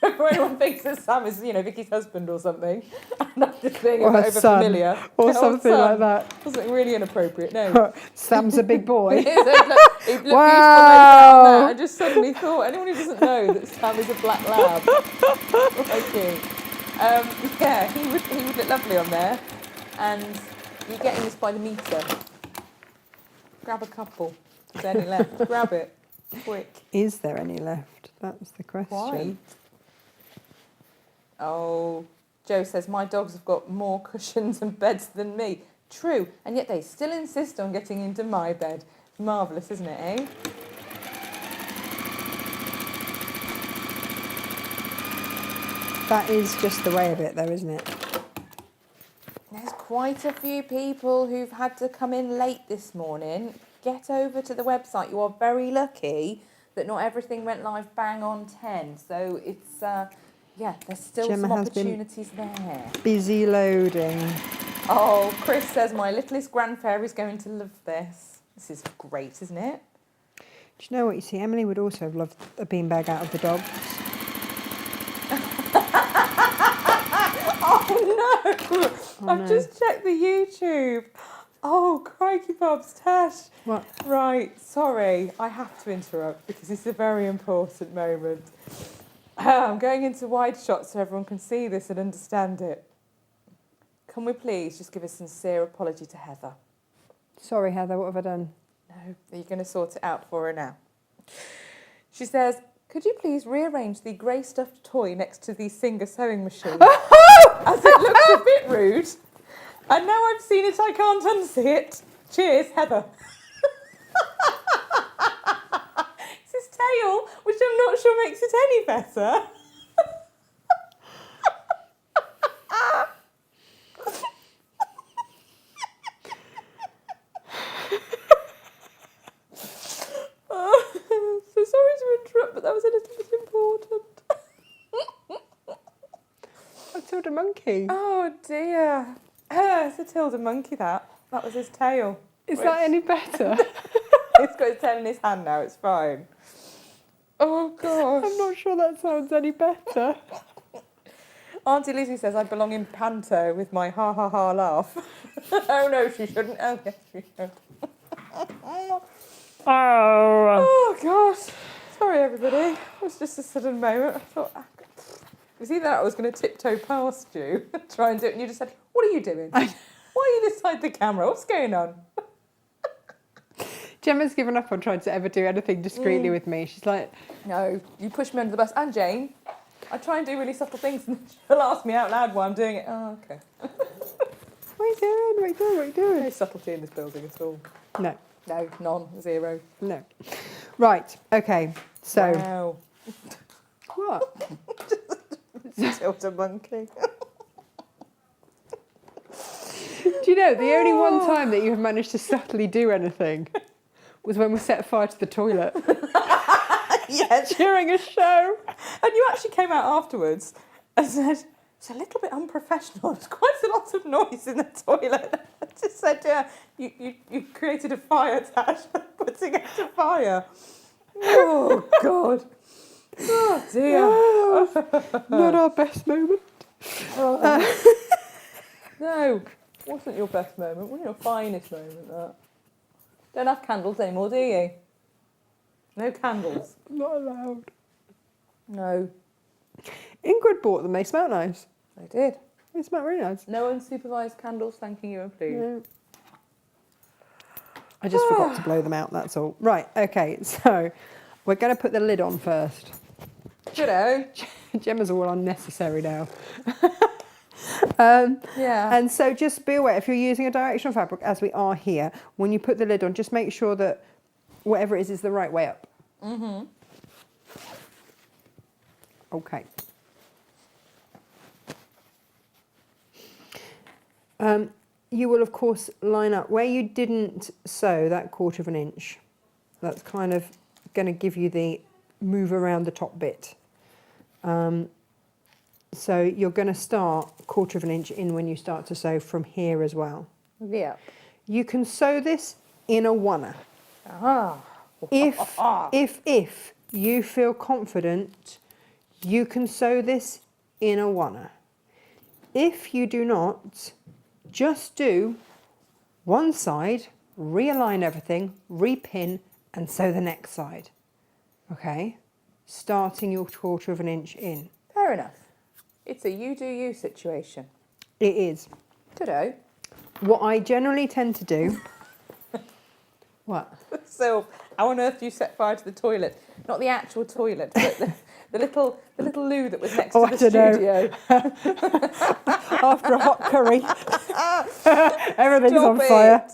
For anyone thinks that Sam is, Vicky's husband or something, and I'm just being Or a bit her over son, familiar. or something like that. Something really inappropriate. No. Sam's a big boy. He'd look beautiful Wow. on there. I just suddenly thought, anyone who doesn't know that Sam is a black lab. Okay. Yeah, he would look lovely on there. And you're getting this by the metre. Grab a couple. Is there any left? Grab it. Quick. Is there any left? That's the question. Quite. Oh, Joe says, my dogs have got more cushions and beds than me. True, and yet they still insist on getting into my bed. Marvellous, isn't it, eh? That is just the way of it, though, isn't it? There's quite a few people who've had to come in late this morning. Get over to the website. You are very lucky that not everything went live bang on 10. So it's, there's still Gemma some has been opportunities there. Busy loading. Oh, Chris says, my littlest grandfairy is going to love this. This is great, isn't it? Do you know what? You see, Emily would also have loved a beanbag out of the dogs. Oh no! I've just checked the YouTube. Oh, crikey Bob's Tash. What? Right, sorry, I have to interrupt because it's a very important moment. I'm going into wide shots so everyone can see this and understand it. Can we please just give a sincere apology to Heather? Sorry, Heather, what have I done? No, you're going to sort it out for her now. She says, could you please rearrange the grey stuffed toy next to the Singer sewing machine? As it looks a bit rude. And now I've seen it, I can't unsee it. Cheers, Heather. It's his tail, which I'm not sure makes it any better. So sorry to interrupt, but that was a little bit important. Matilda Monkey. Oh dear. It's a Tilda monkey, that. That was his tail. Is that any better? He's got his tail in his hand now, it's fine. Oh gosh. I'm not sure that sounds any better. Auntie Lizzie says I belong in Panto with my ha ha ha laugh. Oh no, she shouldn't. Oh yes, she should. Oh gosh. Sorry everybody. It was just a sudden moment. I thought, it was either that or I was going to tiptoe past you, try and do it, and you just said, what are you doing? Why are you this side the camera? What's going on? Gemma's given up on trying to ever do anything discreetly with me. She's like, No, you push me under the bus. And Jane, I try and do really subtle things and she'll ask me out loud while I'm doing it. Oh, okay. what are you doing? What are you doing? What are you doing? No subtlety in this building at all. No, No, none, zero. no. Right, okay, so. Wow. What? Tilda monkey. Do you know, the only one time that you have managed to subtly do anything was when we set fire to the toilet. Yes. During a show. And you actually came out afterwards and said, it's a little bit unprofessional. There's quite a lot of noise in the toilet. I just said, yeah, you created a fire, Tash, by putting out a fire. Oh, God. Oh, dear. Not our best moment. No, wasn't your best moment. Wasn't your finest moment, that. Don't have candles anymore, do you? No candles. Not allowed. No, Ingrid bought them. They smell nice. they did. They smell really nice. No unsupervised candles, thanking you and please. Yeah. I just forgot to blow them out, that's all. Right, okay, so we're going to put the lid on first. Shoulda. Gemma's all unnecessary now. Yeah. And so just be aware, if you're using a directional fabric, as we are here, when you put the lid on, just make sure that whatever it is the right way up. Mm-hmm. Okay. You will, of course, line up where you didn't sew that 1/4 inch. That's kind of going to give you the move around the top bit. So you're going to start 1/4 of an inch in when you start to sew from here as well. Yeah. You can sew this in a 1/er. Ah. If you feel confident, you can sew this in a 1/er. If you do not, just do one side, realign everything, repin, and sew the next side. Okay? Starting your 1/4 of an inch in. Fair enough. It's a you do you situation. It is. Today. What I generally tend to do. What? So, how on earth do you set fire to the toilet? Not the actual toilet, but the little loo that was next to the studio. After a hot curry, everything's Stop on fire.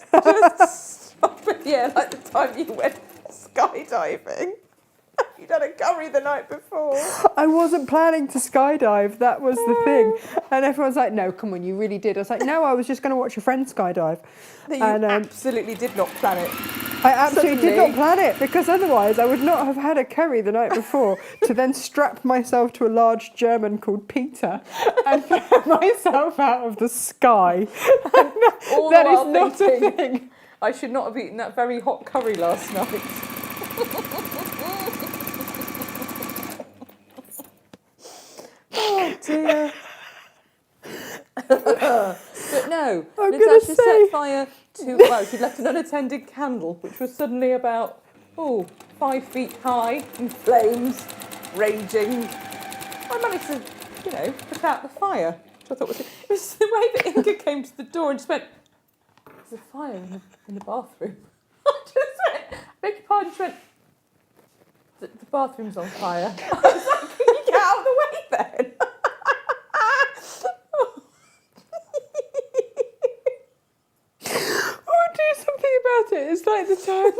Just stop it. Yeah, like the time you went skydiving. You'd had a curry the night before. I wasn't planning to skydive, that was the thing. And everyone's like, no, come on, you really did. I was like, no, I was just going to watch a friend skydive. You And, absolutely did not plan it. I absolutely did Suddenly. not plan it, because otherwise I would not have had a curry the night before to then strap myself to a large German called Peter and throw myself out of the sky. All That the is while not a thinking, thing. I should not have eaten that very hot curry last night. Oh dear. But no, I'm gonna Natasha say- set fire to, well, she'd left an unattended candle, which was suddenly about, 5 feet high, in flames, raging. I managed to, put out the fire, which I thought was, it was the way that Inga came to the door and just went, there's a fire in the bathroom. I just went, beg your pardon, she went, the bathroom's on fire. I was like, can you get out of the way then? Oh, do something about it. It's like the time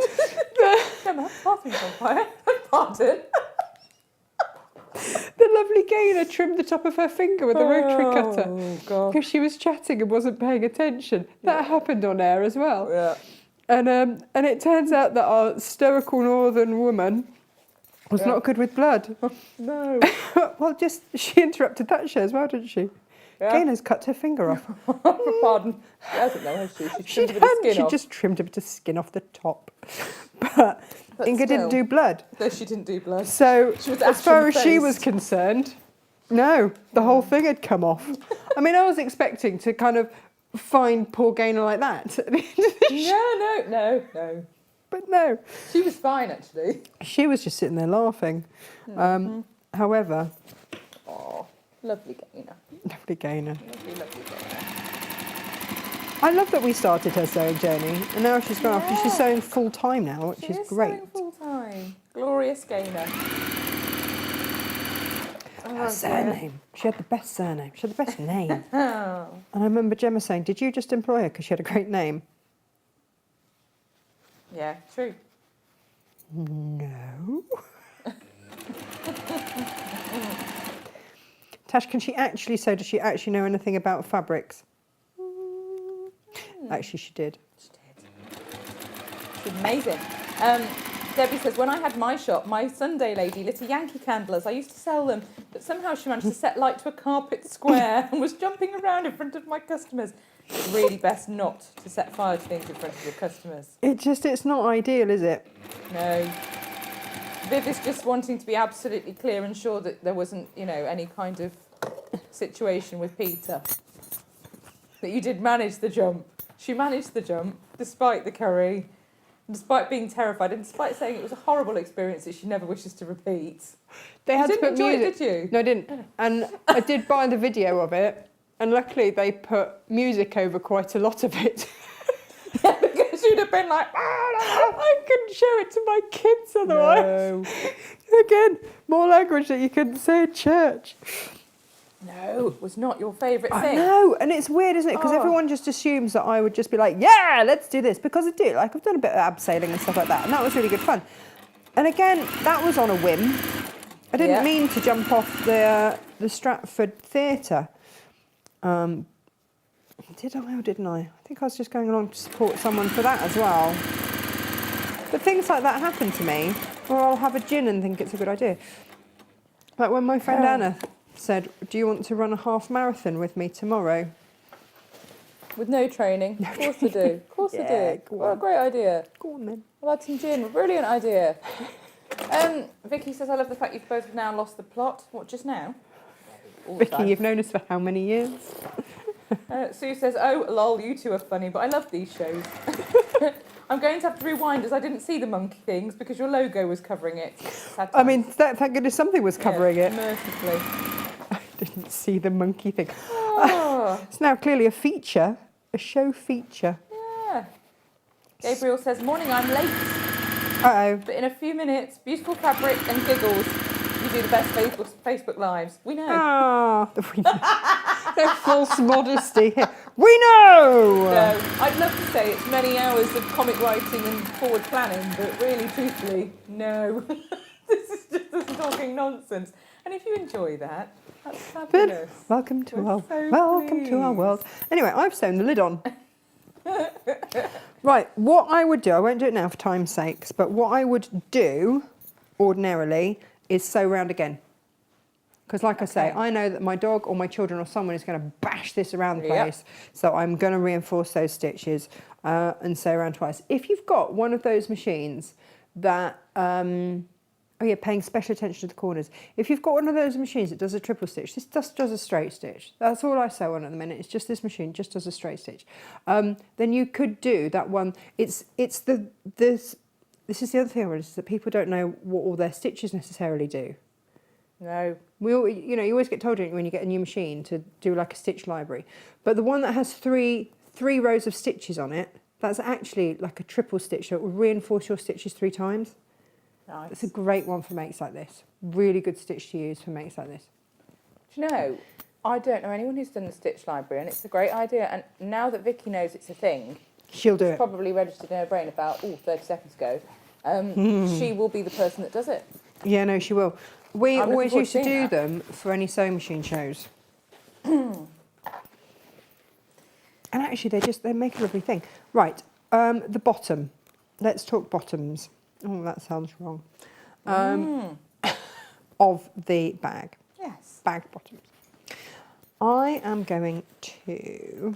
that No, my bathroom's on fire. Pardon. the lovely Gaynor trimmed the top of her finger with a rotary cutter Oh, God. because she was chatting and wasn't paying attention. That happened on air as well. Yeah. And it turns out that our stoical northern woman was Yeah. not good with blood. No. Well, she interrupted that show as well, didn't she? Yeah. Gaynor's cut her finger off. Pardon. She hasn't though, has she? She's She trimmed a bit of skin she off. just trimmed a bit of skin off the top. But Inga didn't still. do blood. No, she didn't do blood. So, She was as far as she ashen-faced. was concerned, no, the whole thing had come off. I mean, I was expecting to kind of find poor Gaynor like that. No. But no, She was fine actually. she was just sitting there laughing. However, Oh, lovely Gaynor. lovely Gaynor. Lovely Gaynor. I love that we started her sewing journey, and now she's gone off and she's Yeah. sewing full time now, which She is is great. full time. Glorious Gaynor. Her surname. She had the best surname. She had the best name. Oh. And I remember Gemma saying, "Did you just employ her because she had a great name?" Yeah, true. No. Tash, can she actually sew? Does she actually know anything about fabrics? Actually, she did. She did. She's amazing. Debbie says, when I had my shop, my Sunday lady lit a Yankee candlers. I used to sell them, but somehow she managed to set light to a carpet square and was jumping around in front of my customers. It's really best not to set fire to things in front of your customers. It's not ideal, is it? No. Viv is just wanting to be absolutely clear and sure that there wasn't, any kind of situation with Peter. That you did manage the jump. She managed the jump, despite the curry, despite being terrified, and despite saying it was a horrible experience that she never wishes to repeat. They had to didn't put enjoy music. it, did you? No, I didn't. And I did buy the video of it, and luckily they put music over quite a lot of it. Yeah, because you'd have been like, I couldn't show it to my kids otherwise. Again, more language that you couldn't say in church. No, it was not your favourite I thing. know, and it's weird, isn't it? Because Oh. everyone just assumes that I would just be like, yeah, let's do this. Because I do. Like, I've done a bit of abseiling and stuff like that, and that was really good fun. And again, that was on a whim. I didn't Yeah. mean to jump off the Stratford Theatre. Did I or didn't I? I think I was just going along to support someone for that as well. But things like that happen to me, or I'll have a gin and think it's a good idea. Like when my friend Oh. Anna said, do you want to run a half marathon with me tomorrow? With no training. Of course I do. Of course I Yeah, do. go What a on. great idea. Go on then. I've had some gin. Brilliant idea. Vicky says, I love the fact you've both now lost the plot. What, just now? All the Vicky, time. you've known us for how many years? Sue says, oh, lol, you two are funny, but I love these shows. I'm going to have to rewind as I didn't see the monkey things because your logo was covering it. Sad I mean, times. thank goodness something was covering it. Mercifully. I didn't see the monkey thing. Oh, It's now clearly a feature, a show feature. yeah. Gabriel says, morning, I'm late. Uh-oh. But in a few minutes, beautiful fabric and giggles. You do the best Facebook lives. We know. Ah, we know. No false modesty here. We know! No, I'd love to say it's many hours of comic writing and forward planning, but really, truthfully, no. This is just us talking nonsense. And if you enjoy that, that's fabulous. Welcome to We're our so welcome to our pleased. world. Anyway, I've sewn the lid on. Right, what I would do, I won't do it now for time's sakes, but what I would do ordinarily is sew round again. Because like I say, Okay. I know that my dog or my children or someone is going to bash this around the Yep. place. So I'm going to reinforce those stitches and sew around twice. If you've got one of those machines that, paying special attention to the corners. If you've got one of those machines that does a triple stitch, this just does a straight stitch. That's all I sew on at the minute. It's just this machine, just does a straight stitch. Then you could do that one. This is the other thing I realised, is that people don't know what all their stitches necessarily do. No. You always get told, don't you, when you get a new machine to do like a stitch library. But the one that has three rows of stitches on it, that's actually like a triple stitch. So it will reinforce your stitches 3 times. Nice. It's a great one for makes like this. Really good stitch to use for makes like this. Do you know, I don't know anyone who's done the stitch library, and it's a great idea. And now that Vicky knows it's a thing, She'll do it's it. probably registered in her brain about 30 seconds ago. She will be the person that does it. Yeah, no, she will. We I'm looking always forward used to to do seeing that. them for any sewing machine shows. And actually, they make a lovely thing. Right, the bottom. Let's talk bottoms. Oh, that sounds wrong. Of the bag. Yes. Bag bottoms. I am going to...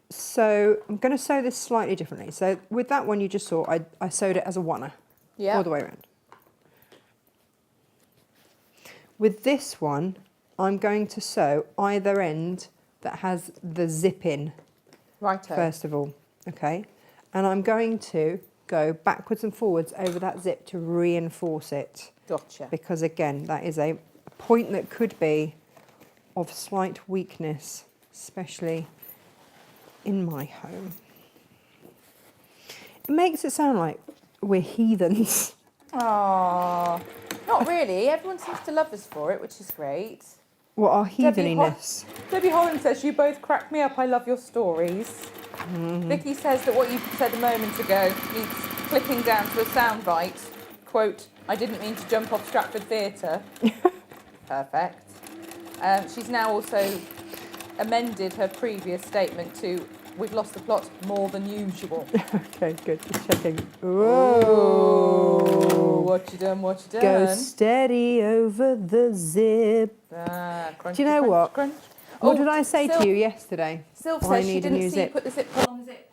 So I'm going to sew this slightly differently. So with that one you just saw, I sewed it as a oneer. Yeah. All the way around. With this one, I'm going to sew either end that has the zip in, Righto. first of all, okay? And I'm going to go backwards and forwards over that zip to reinforce it. Gotcha. Because again, that is a point that could be of slight weakness, especially in my home. It makes it sound like we're heathens. Aww. Not really. Everyone seems to love us for it, which is great. What our Debbie heatheniness. Debbie Holland says, you both crack me up. I love your stories. Vicky says that what you said a moment ago needs clipping down to a soundbite. Quote, I didn't mean to jump off Stratford Theatre. Perfect. She's now also amended her previous statement to, we've lost the plot more than usual. Okay, good. Just checking. Oh, what you done, what you done? Go steady over the zip. Crunchy, Do you know crunch, what? Crunch. What did I say to you yesterday? Sylv I says she need a didn't new see you zip. put the zip pull on the zip.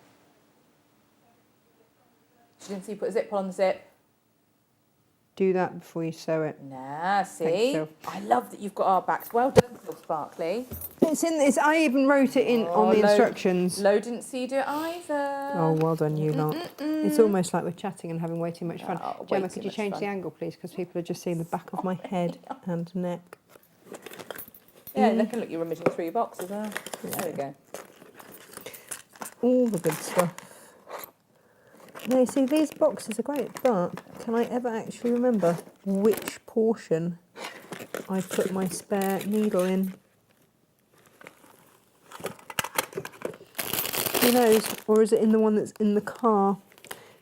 She didn't see you put a zip pull on the zip. Do that before you sew it. Nah, Thanks, see? Sylv. I love that you've got our backs. Well done, Sylv Sparkley. It's in this. I even wrote it in on the Lo- instructions. Lo didn't see you do it either. Oh, well done, you lot. It's almost like we're chatting and having way too much fun. Oh, way Gemma, too could you much change fun. the angle, please? Because people are just seeing the back of my head and neck. Yeah, they can look you rummaging through your box as well. There we go. All the good stuff. Now, you see, these boxes are great, but can I ever actually remember which portion I put my spare needle in? Who knows? Or is it in the one that's in the car?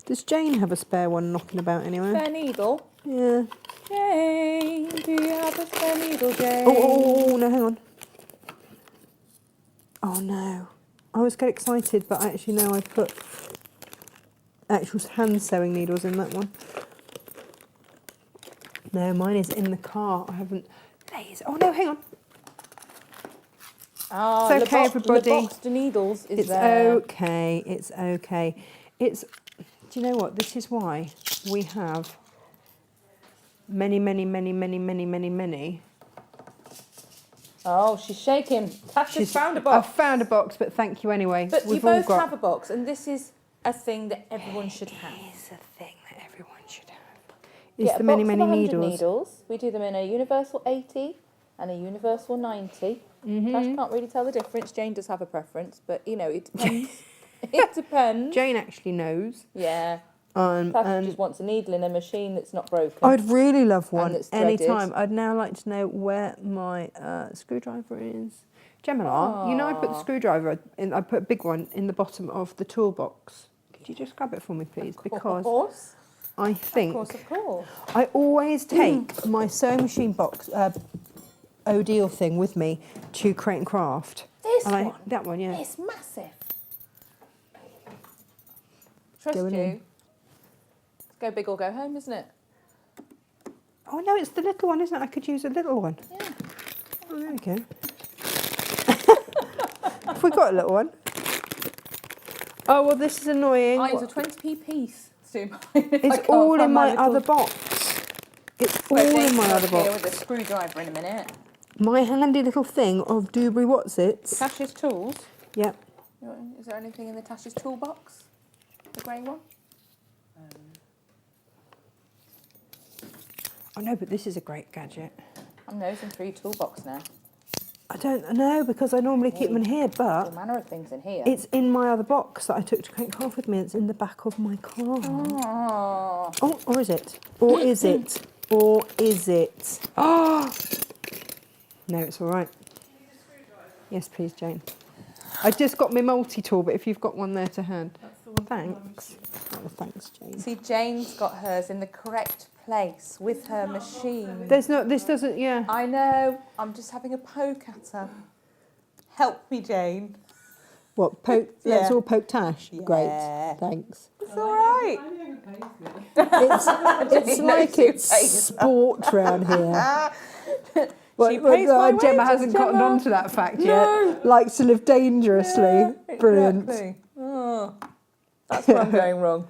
Does Jane have a spare one knocking about anywhere? Spare needle. Yeah. Jane, do you have a spare needle, Jane? Oh, no, hang on. Oh, no. I always get excited, but actually now I've put actual hand sewing needles in that one. No, mine is in the car. I haven't. Oh no, hang on. Ah, It's okay, everybody. Le Box de Needles is It's there. okay. It's okay. It's. Do you know what? This is why we have many. Oh, she's shaking. Tasha's found a I box. found a box, but thank you anyway. But We've you all both got. have a box, and this is a thing that everyone should have. It's a thing that everyone should have. Get It's a the box many of 100 needles. needles. We do them in a universal 80 and a universal 90. Tash can't really tell the difference. Jane does have a preference, but you know, it depends. It depends. Jane actually knows. Yeah. And Tash just wants a needle in a machine that's not broken. I'd really love one that's threaded. anytime. I'd now like to know where my screwdriver is. Gemma, you know I put the screwdriver in. I put a big one in the bottom of the toolbox. Could you just grab it for me, please? Because I think Of course. I always take my sewing machine box Odile thing with me to Create and Craft. This And one? that one, yeah. It's massive. Trust Going you. in. Go big or go home, isn't it? Oh no, it's the little one, isn't it? I could use a little one. Yeah. Oh, there we go. Have we got a little one? Oh well, this is annoying. Mine's a 20p piece. It's all in my other box. It's all in my other Here box. with a screwdriver in a minute. My handy little thing of Dewberry Whatsits. Tash's tools. Yep. Is there anything in the Tash's toolbox? The grey one? Oh no, but this is a great gadget. I'm nosing through your toolbox now. I don't know because I normally keep them in here, All but manner of things in here. it's in my other box that I took to Create and Craft with me. It's in the back of my car. Oh. Oh, or is it? Or is it? Or is it? Oh! No, it's all right. Yes, please, Jane. I just got my multi-tool, but if you've got one there to hand. That's the one. Thanks. Oh, thanks, Jane. See, Jane's got hers in the correct place with her machine. There's no, this doesn't, yeah. I know. I'm just having a poke at her. Help me, Jane. What, poke, Yeah. let's all poke Tash? Yeah. Great, thanks. It's all right. I know who pays me. It's Jane like knows who it's pays her. sport round here. She pays my Gemma wages, hasn't cottoned Gemma. on to that fact No. yet. Likes to live dangerously. Yeah, Brilliant. exactly. Oh, that's where I'm going wrong.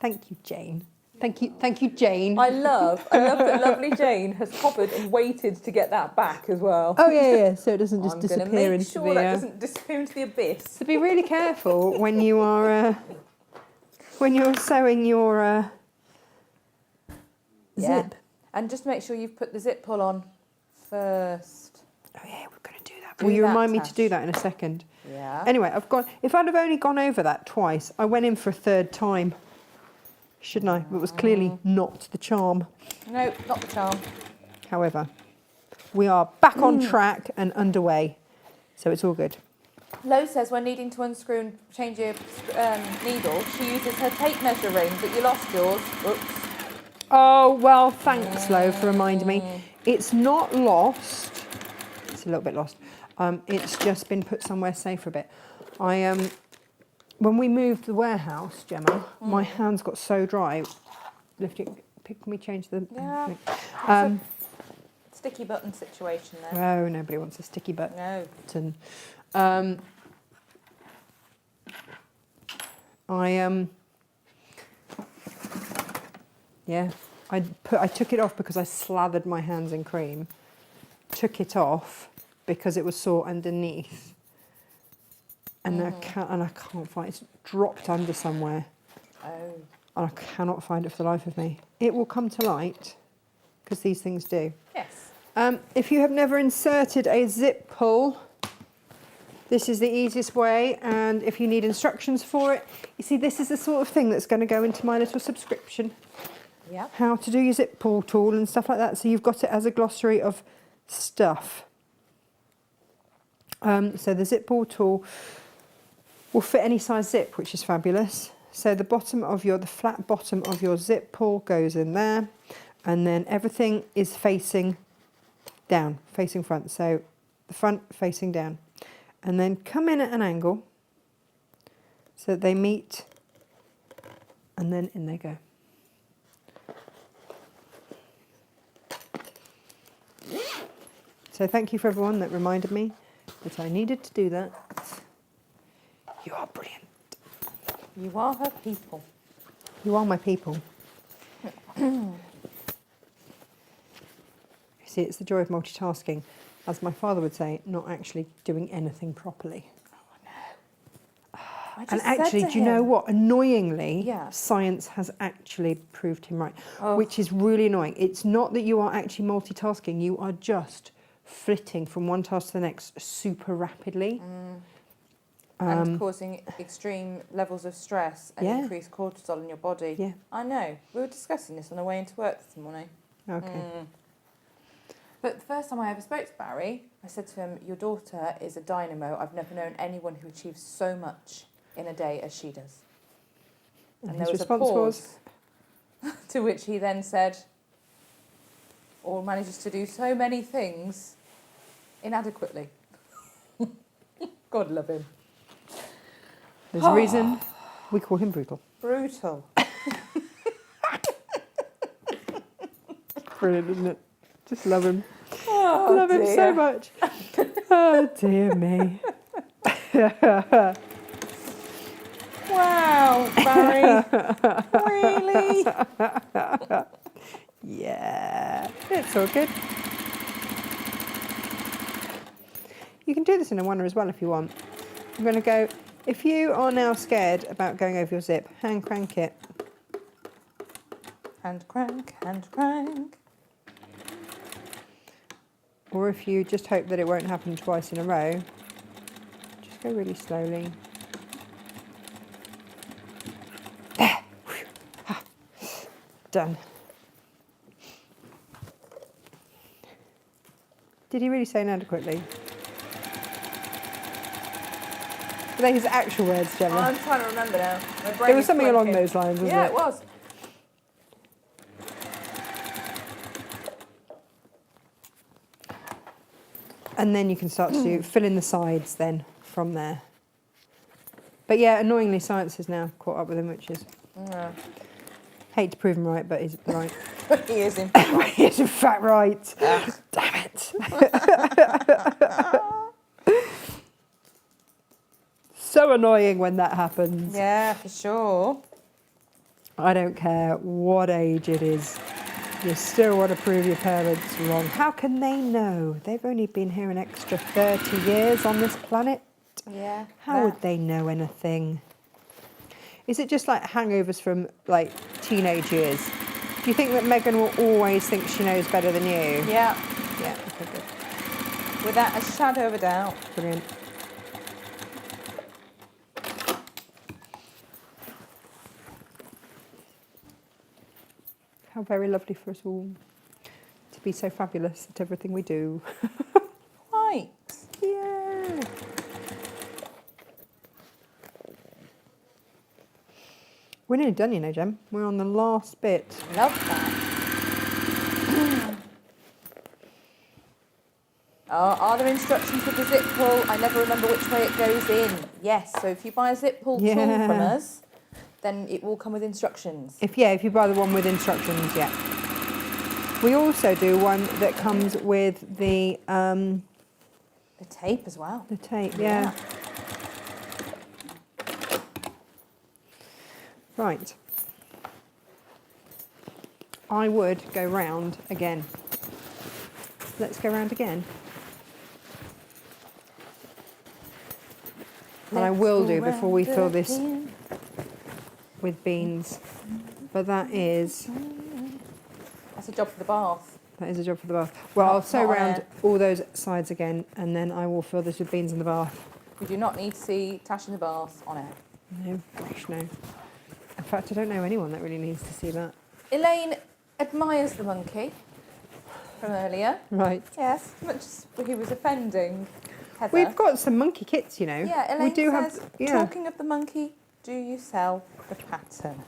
Thank you, Jane. Thank you, Jane. I love that lovely Jane has hovered and waited to get that back as well. Oh yeah, so it doesn't just I'm going to disappear make into sure the. that doesn't disappear into the abyss. So be really careful when you are sewing your Yeah. zip. And just make sure you've put the zip pull on first. Oh yeah, we're going to do that. Do Will you that, remind me Tash. to do that in a second? Yeah. Anyway, I've gone. If I'd have only gone over that twice, I went in for a third time. Shouldn't I? But it was clearly not the charm. No, not the charm. However, we are back on track and underway, so it's all good. Lo says when needing to unscrew and change your needle, she uses her tape measure ring, but you lost yours. Oops. Oh well, thanks, Lo, for reminding me. It's not lost. It's a little bit lost. It's just been put somewhere safe for a bit. When we moved the warehouse, Gemma, my hands got so dry. Lift it. Can we change the? Yeah. Sticky button situation there. Oh, nobody wants a sticky No. button. Yeah, I took it off because I slathered my hands in cream. Took it off because it was sore underneath, and I can't find it. It's dropped under somewhere, Oh. and I cannot find it for the life of me. It will come to light because these things do. Yes. If you have never inserted a zip pull, this is the easiest way, and if you need instructions for it, you see this is the sort of thing that's going to go into my little subscription. Yeah. How to do your zip pull tool and stuff like that, so you've got it as a glossary of stuff. So the zip pull tool will fit any size zip, which is fabulous. So the flat bottom of your zip pull goes in there, and then everything is facing down, facing front. So the front facing down, and then come in at an angle so that they meet, and then in they go. So thank you for everyone that reminded me that I needed to do that. You are brilliant. You are her people. You are my people. See, it's the joy of multitasking. As my father would say, not actually doing anything properly. I just And said actually, to do you know him- what? Annoyingly, Yeah. science has actually proved him right, Oh. which is really annoying. It's not that you are actually multitasking, you are just flitting from one task to the next super rapidly. And causing extreme levels of stress and Yeah. increased cortisol in your body. Yeah, I know. We were discussing this on the way into work this morning. okay. But the first time I ever spoke to Barry, I said to him, your daughter is a dynamo. I've never known anyone who achieves so much in a day as she does. And there his was a response pause, to which he then said, or manages to do so many things inadequately. God love him. There's a reason we call him brutal. Brutal. Brilliant, isn't it? Just love him. Oh, love him so much. Oh, dear me. Wow, Barry. Really? Yeah, it's all good. You can do this in a oneer as well if you want. I'm going to go, if you are now scared about going over your zip, hand crank it. Hand crank, hand crank. Or if you just hope that it won't happen twice in a row, just go really slowly. There. Whew. Ha. Done. Did he really say inadequately? Were they his actual words, Gemma? I'm trying to remember now. My brain It was is something along blanking. those lines, wasn't Yeah, it? it was. And then you can start to fill in the sides then from there. But yeah, annoyingly, science has now caught up with him, which is, Yeah. hate to prove him right, but he's right. He is in. He is in fact right. Ugh. Damn it. So annoying when that happens. Yeah, for sure. I don't care what age it is. You still want to prove your parents wrong. How can they know? They've only been here an extra 30 years on this planet. Yeah. How would they know anything? Is it just like hangovers from like teenage years? Do you think that Megan will always think she knows better than you? Yeah, Yeah, okay, good. without a shadow of a doubt. Brilliant. How very lovely for us all to be so fabulous at everything we do. Right. Yeah. We're nearly done, you know, Jem. We're on the last bit. Love that. Are there instructions with the zip pull? I never remember which way it goes in. Yes, so if you buy a zip pull tool Yeah. from us, then it will come with instructions. If you buy the one with instructions, yeah. We also do one that comes with the tape as well. tape, yeah. Right. I would go round again. Let's go round again. And I will do before we fill this with beans. But that is That's a job for the bath. a job for the bath. Well, I'll sew not on round it. all those sides again, and then I will fill this with beans in the bath. We do not need to see Tash in the bath on air. No, gosh, no. In fact, I don't know anyone that really needs to see that. Elaine admires the monkey from earlier. Right. Yes, much as he was offending Heather. We've got some monkey kits, you know. Yeah, Elaine we do says, have. Yeah. talking of the monkey, do you sell the pattern?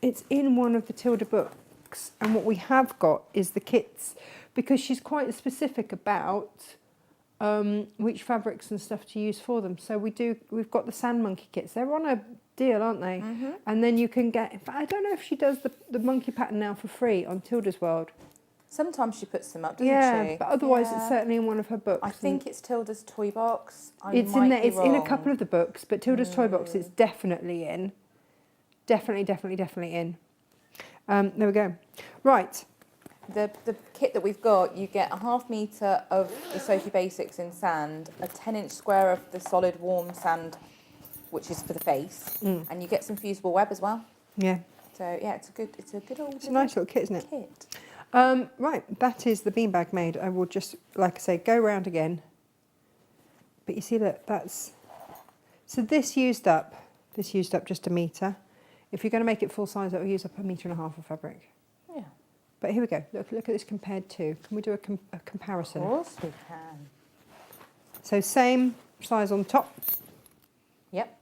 It's in one of the Tilda books, and what we have got is the kits, because she's quite specific about which fabrics and stuff to use for them. So we've got the sand monkey kits. They're on a deal, aren't they? Mm-hmm. And then you can get. In fact, I don't know if she does the monkey pattern now for free on Tilda's World. Sometimes she puts them up, doesn't Yeah, she? but otherwise it's Yeah. certainly in one of her books. I and think it's Tilda's toy box. it's in there. It's in a couple of the books, but Tilda's toy box it's definitely in. Definitely in. There we go. Right. The kit that we've got, you get a 1/2 metre of the Sophie Basics in sand, a 10-inch square of the solid warm sand, which is for the face, and you get some fusible web as well. Yeah. So yeah, it's a good old. It's a nice little kit, isn't it? Kit. Right, that is the beanbag made. I will just, like I say, go round again. But you see that that's... So this used up just 1 metre. If you're going to make it full size, it will use up 1.5 metres of fabric. Yeah. But here we go. Look at this compared to. Can we do a comparison? Of course we can. So same size on top. Yep.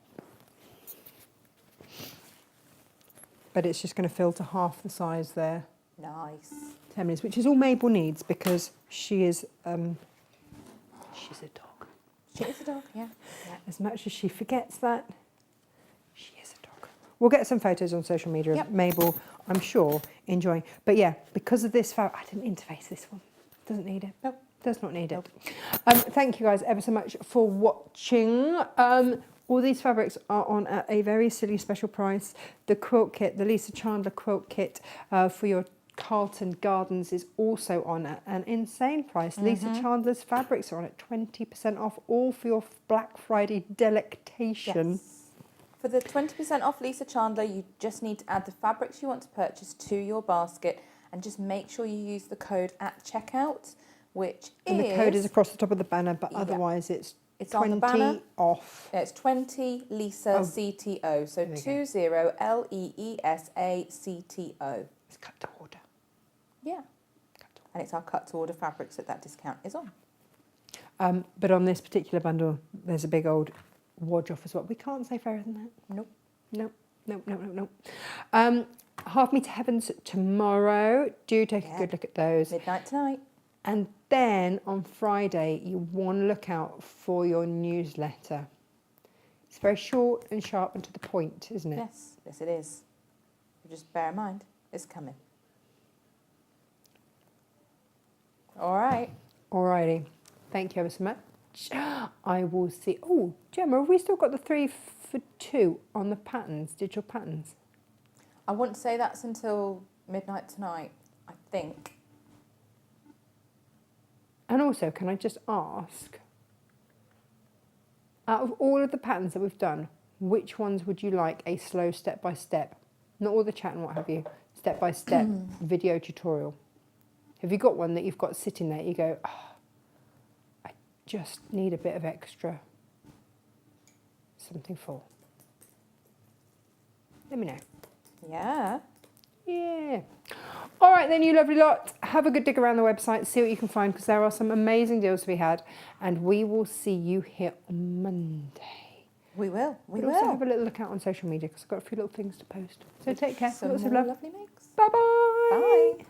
But it's just going to fill to half the size there. Nice. 10 minutes, which is all Mabel needs because she is she's a dog. She is a dog, yeah. As much as she forgets that, she is a dog. We'll get some photos on social media of Yep. Mabel, I'm sure, enjoying. But yeah, because of this fabric, I didn't interface this one. Doesn't need it. Nope. Does not need Nope. it. Thank you guys ever so much for watching. All these fabrics are on at a very silly special price. The quilt kit, the Lisa Chandler quilt kit for your Carlton Gardens is also on at an insane price. Lisa Chandler's fabrics are on at 20% off, all for your Black Friday delectation. Yes. For the 20% off Lisa Chandler, you just need to add the fabrics you want to purchase to your basket and just make sure you use the code at checkout, which And the code is across the top of the banner, but Yeah. otherwise it's It's 20 on the banner. off. Yeah, it's 20 Lisa Oh. CTO, so There we go. 20 LEESA CTO. It's cut to order. Yeah. And it's our cut to order fabrics that discount is on. But on this particular bundle, there's a big old wodge off as well. We can't say fairer than that. Nope. Nope. 1/2 metre heavens tomorrow. Do take a good look at those. Midnight tonight. And then on Friday, you want to look out for your newsletter. It's very short and sharp and to the point, isn't it? Yes, it is. Just bear in mind, it's coming. All right. Alrighty. Thank you ever so much. I will see. Oh, Gemma, have we still got the 3 for 2 on the patterns, digital patterns? I wouldn't say that's until midnight tonight, I think. And also, can I just ask, out of all of the patterns that we've done, which ones would you like a slow step-by-step, not all the chat and what have you, step-by-step video tutorial? Have you got one that you've got sitting there, you go, oh, I just need a bit of extra something for? Let me know. Yeah. Yeah. All right then, you lovely lot. Have a good dig around the website, see what you can find, because there are some amazing deals to be had, and we will see you here on Monday. We will. We But will. also have a little look out on social media, because I've got a few little things to post. So take care. Some Lots of more love. lovely makes. Bye-bye. Bye.